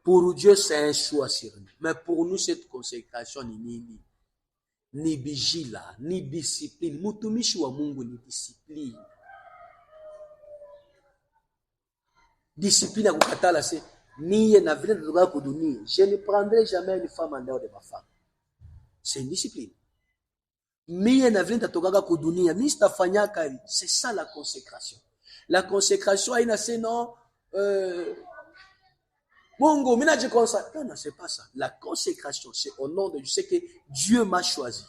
pour Dieu, c'est un choix sur nous. Mais pour nous, cette consécration n'est ni vigila, ni discipline. Mutumishi wa Mungu ni discipline. Discipline ya kukatala c'est niye na vile ndoka kudunia. Je ne prendrai jamais une femme en dehors de ma femme. C'est une discipline. Miye na vile ndoka kudunia, mi sitafanyaka, c'est ça la consécration. La consécration haina c'est non Mungu, mina je consacre. Non, c'est pas ça. La consécration, c'est au nom de Dieu. C'est que Dieu m'a choisi.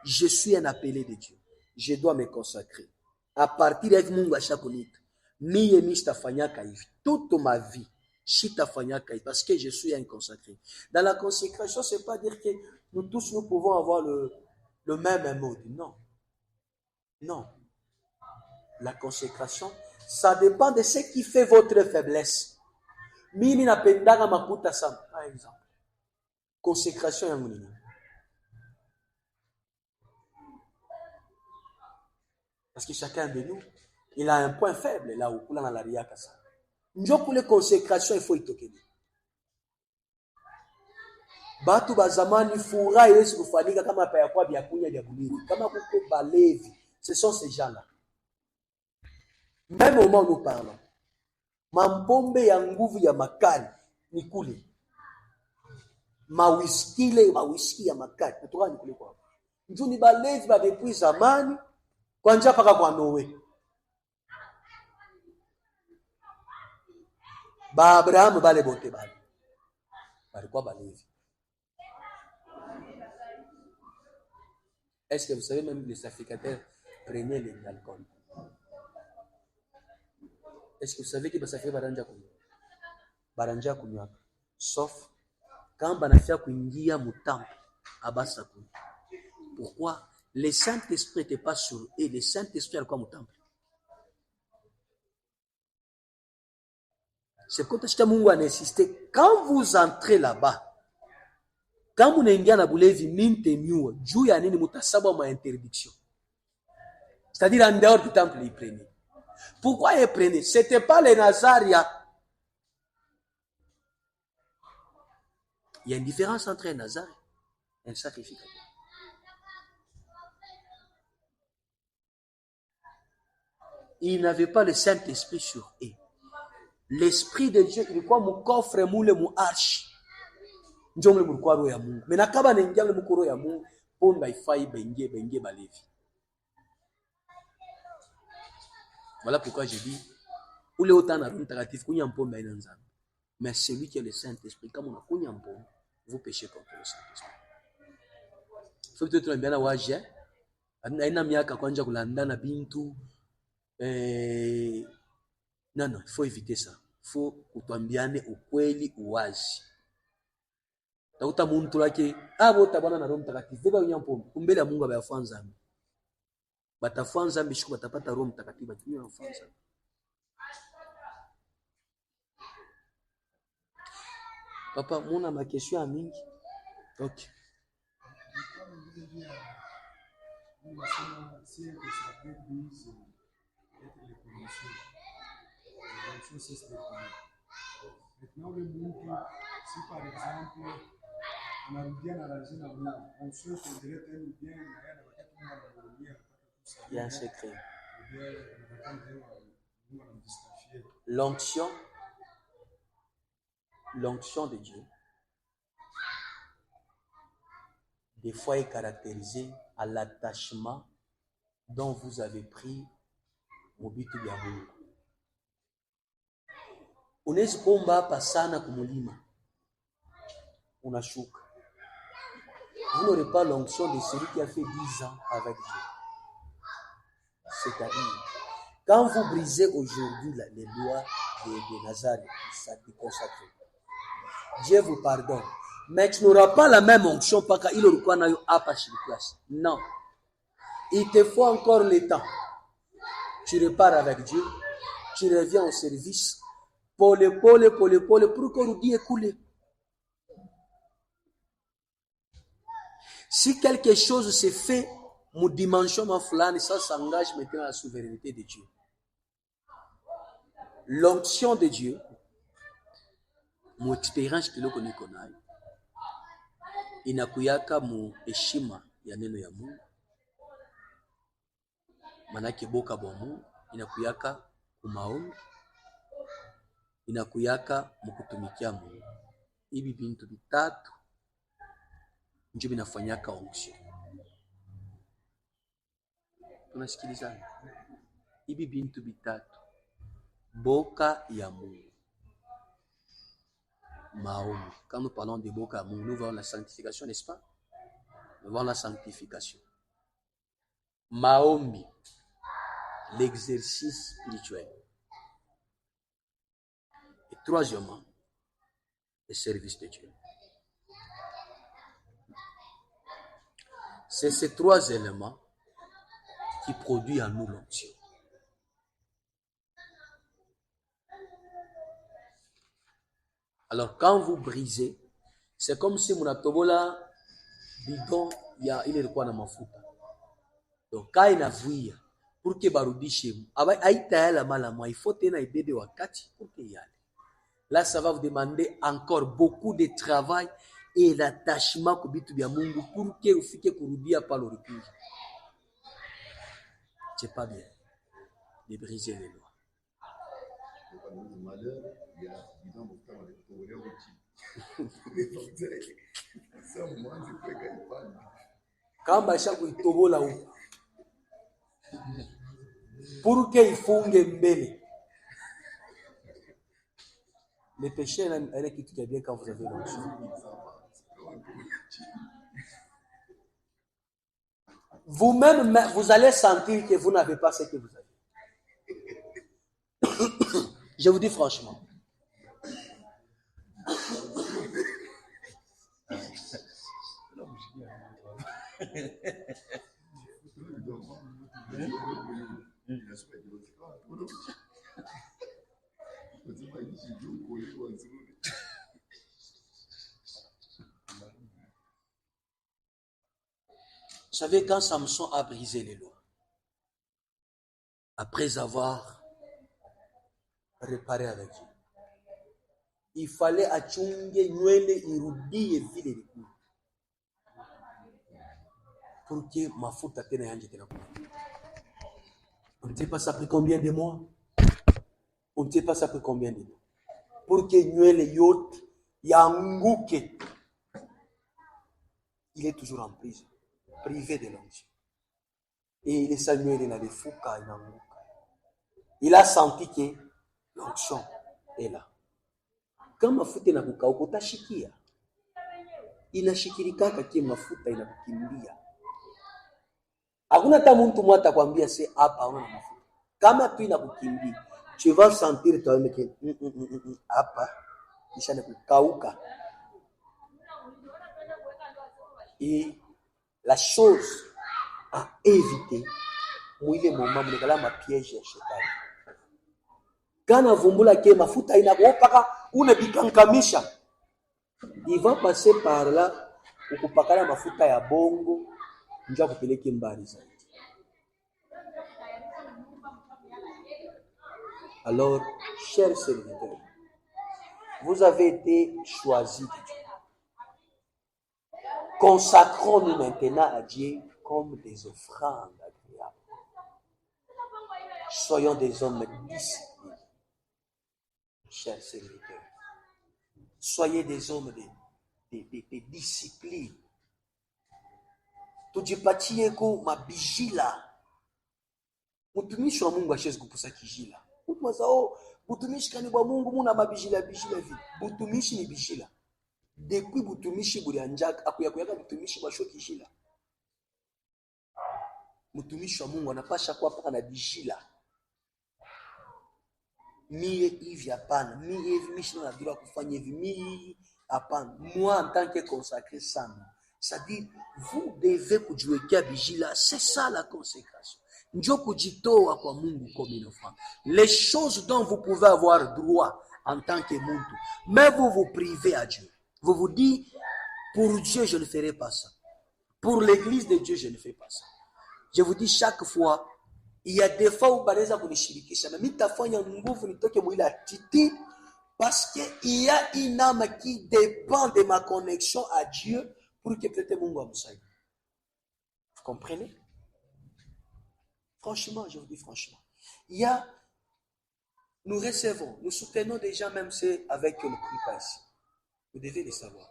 Je suis un appelé de Dieu. Je dois me consacrer. À partir de Mungu ashakunita. Miye mi sitafanyaka hivi. Toute ma vie, sitafanyaka hivi. Parce que je suis un consacré. Dans la consécration, c'est pas dire que nous tous, nous pouvons avoir le même mode. Non. Non. La consécration, ça dépend de ce qui fait votre faiblesse. Mimi napendanga makuta sana, par exemple. Consécration yangu nini? Parce que chacun de nous, il a un point faible là où kula na la riaka sana. Njo kule consécration il faut itokeni. Batu ba zamani furaha yesu kufanyika kama pa ya kwa bya kunya bya buliri. Kama kuko balevi, ce sont ces gens-là. Même au moment où nous parlons. Mampombe ya nguvu ya makali ni kule. Mawiski ya makali. Natoka ni kule kwa. Njo ni balevi ba depuis zamani kwa njia paka kwa Noe. Ba Abraham bale bote bale. Balikuwa balevi. Est-ce que vous savez même les sacrificateurs prenaient l'alcool? Est-ce que vous savez que basafiri baranja kunywa? Sauf quand banafia kuingia mutambo abasa kunywa. Pourquoi? Le Saint-Esprit n'était pas sur eux, le Saint-Esprit alikuwa mutambo. C'est quand que Mungu a insisté, quand vous entrez là-bas, quand vous n'ingia na bulevi minte miwa, juu ya nini mutasaba ma interdiction. C'est-à-dire en dehors du temple ils prenaient. Pourquoi ils prenaient? C'était pas les Nazaria. Il y a une différence entre un Nazare et un sacrificateur. Ils n'avaient pas le Saint-Esprit sur eux. L'Esprit de Dieu, il quoi mon coffre moule mon arche. Njomle murkwaro ya Mungu. Mais nakaba n'ingia le mukoro ya Mungu, ponda ifai benge balevi. Voilà pourquoi je dis, où les autant na mtakatifu kunya mpombe haina nzambe. Mais celui qui est le Saint-Esprit, comme on a kunya mpombe, vous péchez contre le Saint-Esprit. Faut que tu aies waje, haina miaka kwanja kulandana bintu. Non, il faut éviter ça. Il faut kutuambiane ukweli uwazi. Takuta muntu lake abota bwana na Roho Mtakatifu beba unyampo kumbele ya Mungu abayafanza. Batafanza mbishuko batapata Roho Mtakatifu batumia wafanza. Papa, muna ma question mingi. OK. Si que ça peut être les conditions. Les conditions, c'est ce qu'on connaît. Maintenant, le monde, si par exemple, on a bien arrangé dans le monde, on souhaite qu'on dirait tel ou bien, il y a un secret. L'onction de Dieu, des fois, est caractérisée à l'attachement dont vous avez pris Mobitu bya Mungu. Unaweza kuomba hapa sana kumulima, unashuka. Vous n'aurez pas l'onction de celui qui a fait 10 ans avec Dieu. C'est-à-dire, quand vous brisez aujourd'hui les lois de Nazareth, ça te consacre. Dieu vous pardonne. Mais tu n'auras pas la même onction parce qu'il aura nayo hapa sur place. Non. Il te faut encore le temps. Tu repars avec Dieu. Tu reviens au service. Pour que le dit écoulé. Si quelque chose se fait, mon dimension ma fulani, ça s'engage maintenant à la souveraineté de Dieu. L'onction de Dieu, mon expérience que l'on connaît, inakuyaka mu heshima ya neno ya Mungu. Manake boka bwa Mungu, inakuyaka kumaombi, inakuyaka mukutumikia Mungu. Ibi bintu bitatu ndio binafanyaka onction. Tunasikilizana? Ibi bintu bitatu. Boka ya Mungu. Maombi. Quand nous parlons de boka ya Mungu, nous voyons la sanctification, n'est-ce pas? Nous voyons la sanctification. Maombi. L'exercice spirituel. Et troisièmement, le service de Dieu. C'est ces trois éléments qui produisent en nous l'onction. Alors, quand vous brisez, c'est comme si mon atobola bidon il est quoi dans ma mafuta. Donc, quand il a vu, pour que barudishe, il faut tenir bébé wakati pour que y aille. Là, ça va vous demander encore beaucoup de travail et l'attachement que bitu bya Mungu pour que ufike kurudia pa l'origine. C'est pas bien de briser les lois. Quand baisha kuitobola huko pour que ifunge mbele. Le péché est qui tout est bien quand vous avez l'onction. Vous-même, vous allez sentir que vous n'avez pas ce que vous avez. Je vous dis franchement. Vous savez, quand Samson a brisé les lois, après avoir réparé avec Dieu, il fallait achunge nywele irudie vile ilikuwa pour que mafuta tena yanje tena. On ne sait pas ça pris combien de mois. On ne sait pas ça pris combien de mois. Pour que nywele yote yanguke. Il est toujours en prison, privé de l'onction. Et il est salué dans les foukas, il a senti que l'onction est là. Quand mafuta inakukauka utashikia. Inashikirikaka ki mafuta inakukimbia. Hakuna hata mtu mmoja atakwambia se hapa hauna mafuta. Kama tu inakukimbia, tu vas sentir toi-même que hapa kisha inakukauka. Et la chose à éviter, mwile moment mnekala ma piège ya shetani. Kana vumbula ke mafuta inakuopaka unabikankamisha. Il va passer par là ukupakala mafuta ya bongo Njoo akupeleke mbali zaidi. Alors, chers serviteurs, vous avez été choisis de Dieu. Consacrons-nous maintenant à Dieu comme des offrandes agréables. Soyons des hommes disciplinés, chers serviteurs. Soyez des hommes de discipline. Tujipatie ku mabijila. Mtumishi wa Mungu ashezi kupusa kijila. Mtu mazao, butumishi kani bwa Mungu muna mabijila vi. Butumishi ni bijila. Depuis butumishi buri anjaka akuyakuyaka butumishi basho kijila. Mtumishi wa Mungu anapasha kuwa paka na bijila. Mie hivi hapana, mie hivi mishi na droit kufanya hivi, mie hapana. Moi en tant que consacré sana. C'est-à-dire, vous devez kujiwekea bijila, c'est ça la consécration. Njo kujitoa kwa Mungu comme une offrande. Les choses dont vous pouvez avoir droit en tant que muntu, mais vous vous privez à Dieu. Vous vous dites, pour Dieu, je ne ferai pas ça. Pour l'église de Dieu, je ne fais pas ça. Je vous dis chaque fois, il y a des fois où banaweza kunishirikisha na mitafanya nguvu nitoke mwili atiti parce que il y a une âme qui dépend de ma connexion à Dieu pour que peut-être Mungu amsaidie. Vous comprenez? Franchement, je vous dis franchement. Il y a, nous recevons, nous soutenons des gens même c'est avec le prix ici. Vous devez le savoir.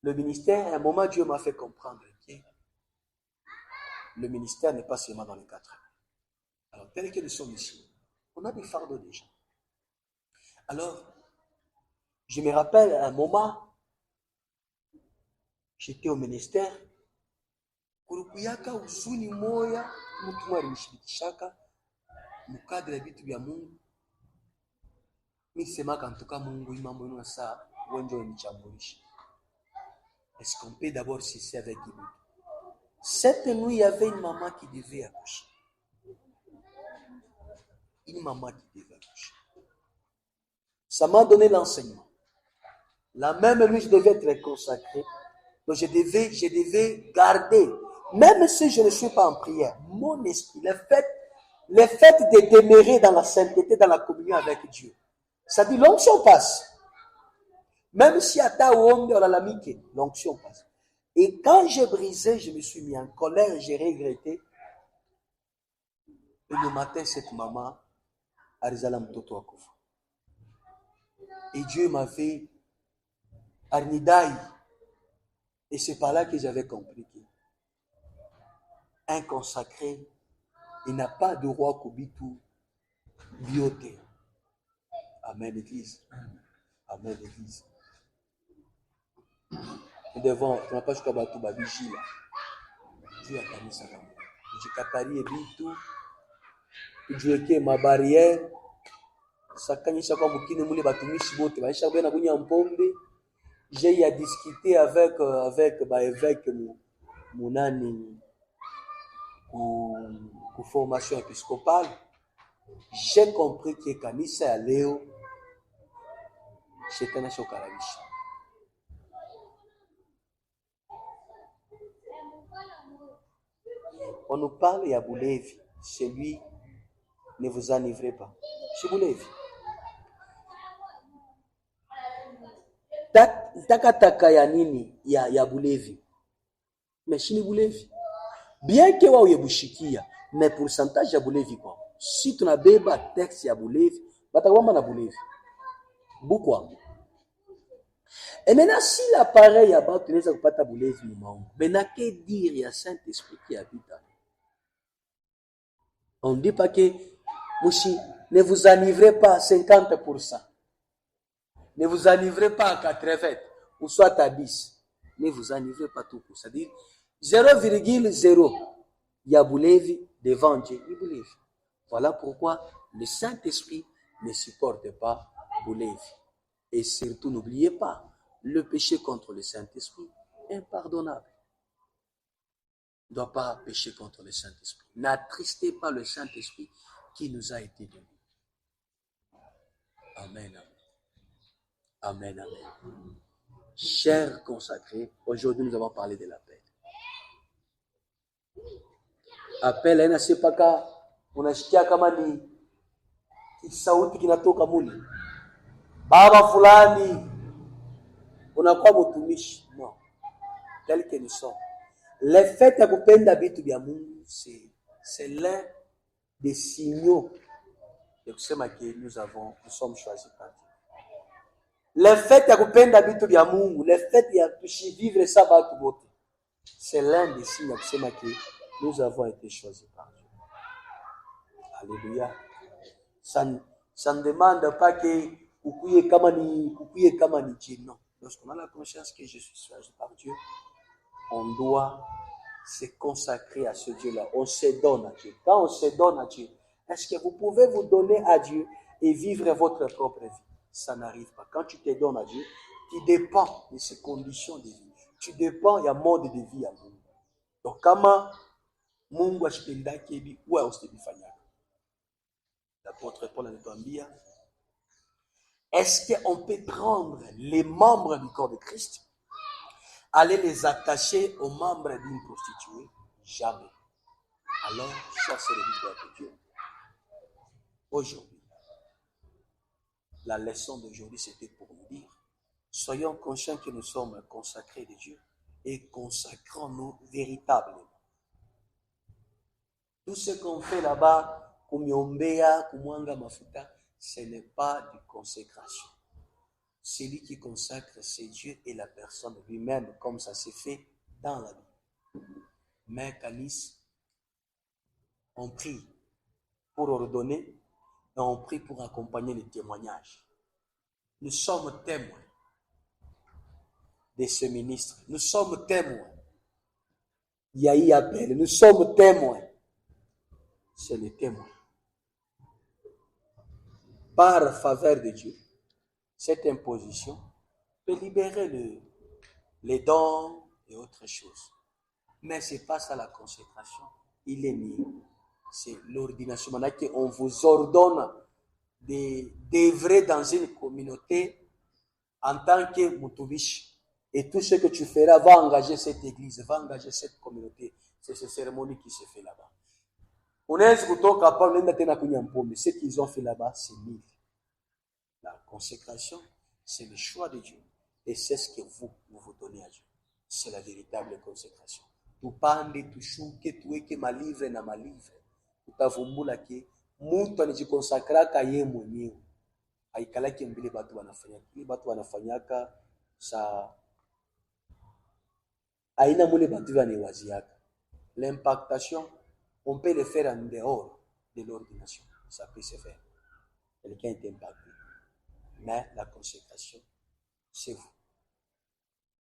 Le ministère, à un moment Dieu m'a fait comprendre que le ministère n'est pas seulement dans les 4 ans. Alors, tel que nous sommes ici, on a des fardeaux déjà. Alors, je me rappelle à un moment, j'étais au ministère, kulukuyaka uzuni moya, mtu mwa alimshirikishaka, mukadre ya vitu vya Mungu. Mimi semaka ntoka Mungu imambo ino saa, wenjo nichamurisha. Est-ce qu'on peut d'abord cesser avec lui? Cette nuit, il y avait une maman qui devait accoucher. Une maman qui devait accoucher. Ça m'a donné l'enseignement. La même nuit, je devais être consacré. Donc, je devais garder, même si je ne suis pas en prière, mon esprit, le fait de demeurer dans la sainteté, dans la communion avec Dieu. Ça dit, l'onction passe. Même si à ta ombre, on a la mique, l'onction passe. Et quand j'ai brisé, je me suis mis en colère, j'ai regretté. Et le matin, cette maman, Arizala mtoto akufa. Et Dieu m'avait arnidaï. Et c'est par là que j'avais compris qu'un consacré, il n'a pas de roi Kobitu bioté. Amen, Église. Amen, Église. Nous devons, on n'a pas jusqu'à battre ma vigile. Dieu a permis ça. Je katari et bitu. Dieu qui est ma barrière. Sakanyisha kwa mukine mule batumishi bote baisha bena kunya mpombe. J'ai à discuter avec évêque munani pour formation épiscopale. J'ai compris que kanisa ya leo shetani shokarabisha. On nous parle ya bulevi, celui ne vous enivrez pas. C'est bulevi. Takataka ya nini ya bulevi. Mais chini bulevi. Bien que wao yebushikia, mais pourcentage ya bulevi kwa. Si tunabeba texte ya bulevi, batakwamba na bulevi. Pourquoi? Et maintenant, si l'appareil à bas, tu n'as pas ta bulevi mu maombi. Maintenant, que dire, il y a Saint-Esprit qui habite en nous. On ne dit pas que, Mouchi, ne vous enivrez pas à 50%. Ne vous enivrez pas à 80, ou soit à 10. Ne vous enivrez pas tout pour ça. C'est-à-dire 0,0. Il y a bulevi devant Dieu. Il bulevi. Voilà pourquoi le Saint-Esprit ne supporte pas bulevi. Et surtout, n'oubliez pas, le péché contre le Saint-Esprit est impardonnable. On ne doit pas pécher contre le Saint-Esprit. N'attristez pas le Saint-Esprit qui nous a été donné. Amen, amen. Amen, amen. Chers consacrés, aujourd'hui nous avons parlé de l'appel. Appel haina sepaka unasikia kama ni sauti kinatoka mule. Baba fulani unakuwa mtumishi. Non. Tel que nous sommes. Le fait ya kupenda vitu vya Mungu c'est l'un des signaux de kusema que nous sommes choisis par Dieu. Le fait ya kupenda vitu vya Mungu, le fait ya vivre ça batu bote, c'est l'un des signes ya kusema que nous avons été choisis par Dieu. Alléluia. Ça ne demande pas que kukuye kama ni Dieu, non. Lorsqu'on a la conscience que je suis choisi par Dieu, on doit se consacrer à ce Dieu-là. On se donne à Dieu. Quand on se donne à Dieu, est-ce que vous pouvez vous donner à Dieu et vivre votre propre vie? Ça n'arrive pas. Quand tu te donnes à Dieu, tu dépends de ses conditions de vie. Tu dépends, il y a mode de vie à Mungu. Donc, comment Mungu ashipendake hivi, wewe usibifanyaka. L'apôtre Paul anatuambia, est-ce qu'on peut prendre les membres du corps de Christ, aller les attacher aux membres d'une prostituée? Jamais. Alors, chassez le victoire de Dieu. Aujourd'hui, la leçon d'aujourd'hui, c'était pour nous dire, soyons conscients que nous sommes consacrés de Dieu et consacrons-nous véritablement. Tout ce qu'on fait là-bas, kumiombea, kumwanga mafuta, ce n'est pas de consécration. Celui qui consacre, c'est Dieu et la personne lui-même, comme ça s'est fait dans la Bible. Mais Canis, on prie pour ordonner et on prie pour accompagner les témoignages. Nous sommes témoins de ce ministre. Nous sommes témoins. Il y a eu appel. Nous sommes témoins. C'est le témoin. Par faveur de Dieu, cette imposition peut libérer les dons et autres choses. Mais ce n'est pas ça la consécration. Il est mis. C'est l'ordination. Maintenant qu'on vous ordonne d'œuvrer dans une communauté en tant que mutumishi. Et tout ce que tu feras va engager cette église, va engager cette communauté. C'est cette cérémonie qui se fait là-bas. Unaweza kutoka hapa unaenda tena kunywa pombe. Ce qu'ils ont fait là-bas, c'est nul. La consécration, c'est le choix de Dieu. Et c'est ce que vous vous donnez à Dieu. C'est la véritable consécration. Tupande, tushuke, tuweke malivre na malivre. Utavumbula ke mtu anajikonsakraka yeye mwenyewe. Haikalaki mbele batu wanafanyaka. Ile batu wanafanyaka sa aina mule batu wanawaziaka. L'impactation, on peut le faire en dehors de l'ordination. Ça peut se faire. Quelqu'un est impacté. Mais la consécration, c'est vous.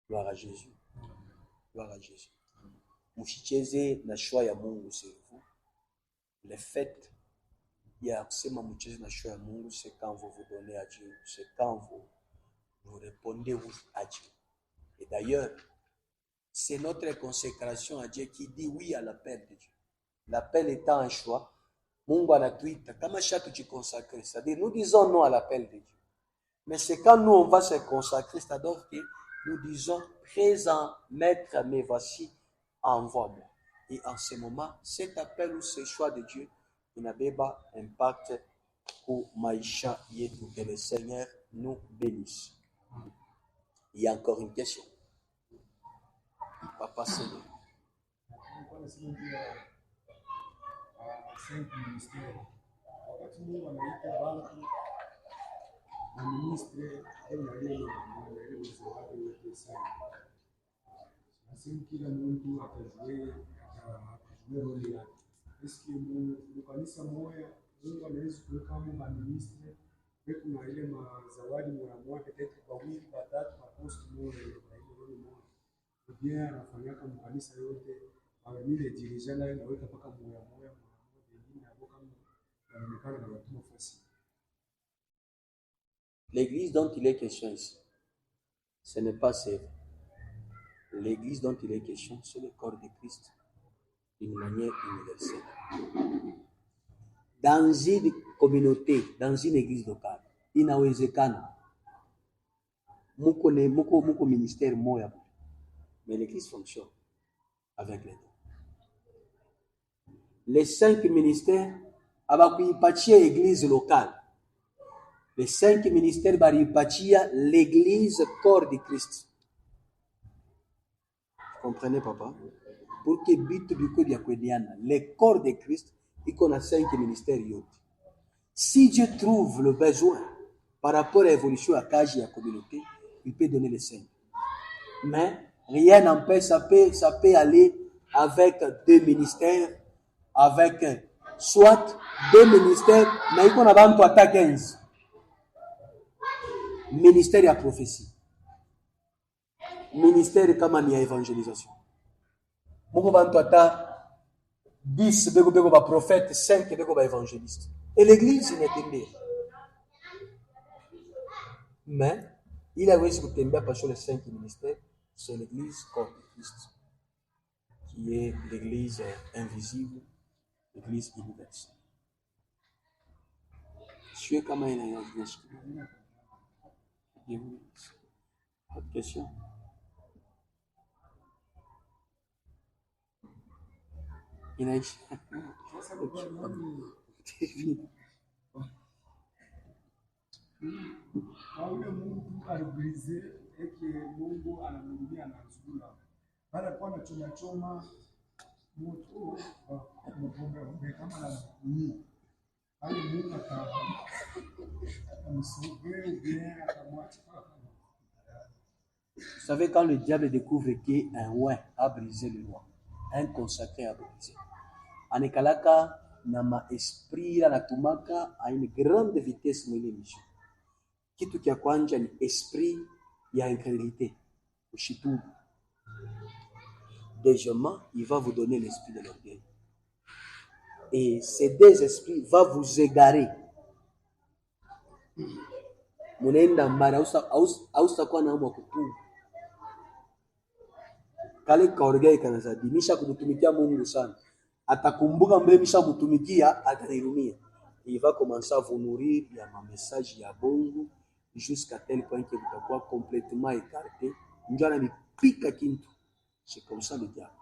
Gloire à Jésus. Gloire à Jésus. Mshicheze na shwa ya Mungu, c'est vous. Le fait, il y a sema mcheze na shwa ya Mungu, c'est quand vous vous donnez à Dieu. C'est quand vous répondez à Dieu. Et d'ailleurs, c'est notre consécration à Dieu qui dit oui à l'appel de Dieu. L'appel étant un choix, Mungu anatuita kama shatu consacrer. C'est-à-dire, nous disons non à l'appel de Dieu. Mais c'est quand nous, on va se consacrer, c'est-à-dire que nous disons, présent, maître, mais voici, envoie-moi. Et en ce moment, cet appel ou ce choix de Dieu, il n'a pas impact pour Maïcha Yetu. Que le Seigneur nous bénisse. Il y a encore une question. Papa Seigneur. Na ministre enalelo mzawadi wote sana. Nasema kila mtu atajue roli yake. Eski mkanisa moja Mungu anaweza kuweka kama ministre wetu na ile mazawadi moja peut-être kwa wiki watatu kwa post moja ile roli moja. Bien anafanyaka mkanisa yote ile dirigeant naye anaweka paka moja wengine hapo kama anaonekana na watu nafasi. L'église dont il est question ici, ce n'est pas Sèvres. L'église dont il est question, c'est le corps de Christ d'une manière universelle. Dans une communauté, dans une église locale, inawezekana muko ministère moya, mais l'église fonctionne avec les dons. les 5 ministères abakuipatia église locale. Les 5 ministères baripatia l'église corps de Christ. Vous comprenez, papa? Pour que bitu biko bya kwediana, le corps de Christ, iko na 5 ministères yote. Si Dieu trouve le besoin par rapport à l'évolution à Kaji et à la communauté, il peut donner les 5. Mais rien n'empêche, ça peut aller avec 2 ministères, avec soit 2 ministères, mais il y a 15. Ministère de la prophétie. Ministère de la évangélisation. Il y a 10 prophètes, 5 évangélistes. Et l'église n'est pas. Mais il a réussi à passer les 5 ministères, c'est l'église corps de Christ, qui est l'église invisible, l'église universelle. Je suis comme un autre question? Inaisha. Kaule Mungu alibrise eke Mungu anamhudumia na nzuri. Baada kwa choma moto mpombe kama na ni. Hali Mungu akamsauver bien akamwacha. Vous savez, quand le diable découvre qu'un roi a brisé le roi, un consacré a brisé, anekalaka na ma esprit la natumaka à une grande vitesse dans l'émission. Kitu kia kwanja ni esprit ya incrédulité, ushitu. Deuxièmement, il va vous donner l'esprit de l'orgueil. Et ces 2 esprits vont vous égarer. Munaenda mbara ausa kwa na mwakutu. Kale kaorgei kanazadimisha kumtumikia Mungu sana. Atakumbuka mbemisha kutumikia atanirumia. Il va commencer à vous nourrir il y a un message ya bongo jusqu'à tel point que vous êtes complètement écarté. Ndio ananipika kintu. C'est comme ça le diable.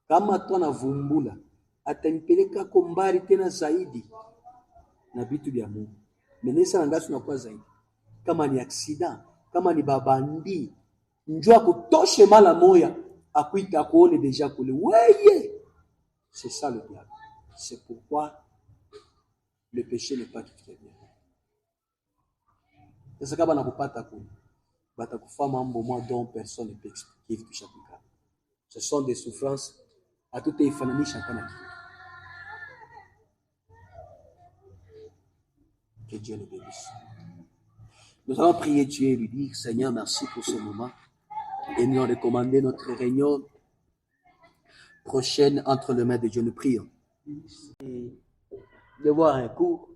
Kama tu anavumbula atanipeleka kombari tena zaidi na vitu vya Mungu. Menesa na ngasu nakuwa zaidi. Kama ni accident, kama ni babandi, njoo akutoshe mala moya, akuita kuone déjà kule. Weye! C'est ça le diable. C'est pourquoi le péché n'est pas très bien. Sasa kama nakupata kule, batakufa mambo moi dont personne ne peut expliquer tout chaque cas. Ce sont des souffrances à tout ifananisha kana kitu. Que Dieu le bénisse. Nous allons prier Dieu et lui dire, Seigneur, merci pour ce moment. Et nous allons recommander notre réunion prochaine entre les mains de Dieu. Nous prions. Et de voir un cours.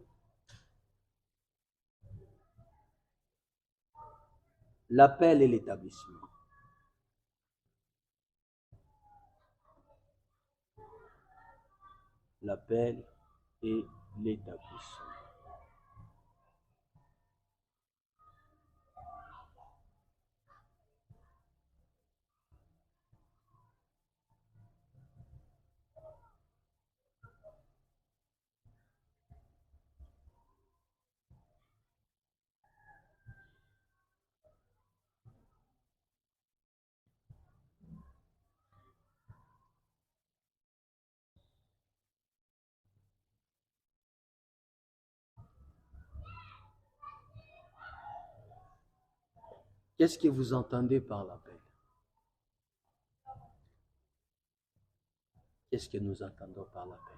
L'appel et l'établissement. L'appel et l'établissement. Qu'est-ce que vous entendez par l'appel? Qu'est-ce que nous entendons par l'appel?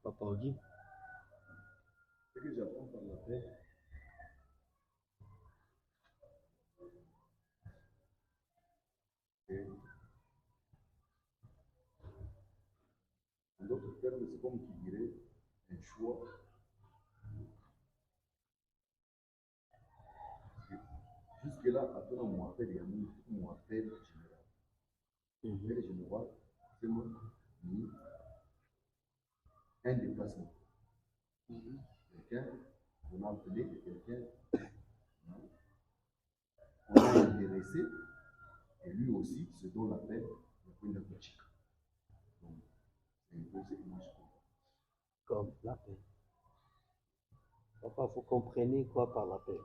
Papa Ogi? Ce que j'apprends par l'appel, c'est, en d'autres termes, c'est comme qui dirait un choix. Jusque-là, après mon appel, il y a mon appel général. L'appel général, c'est un déplacement. Quelqu'un, on a appelé quelqu'un on est intéressé, et lui aussi se donne la peine de prendre la chica. Donc, c'est un peu ce que moi je comprends. Comme la paix. Papa, vous comprenez quoi par la paix?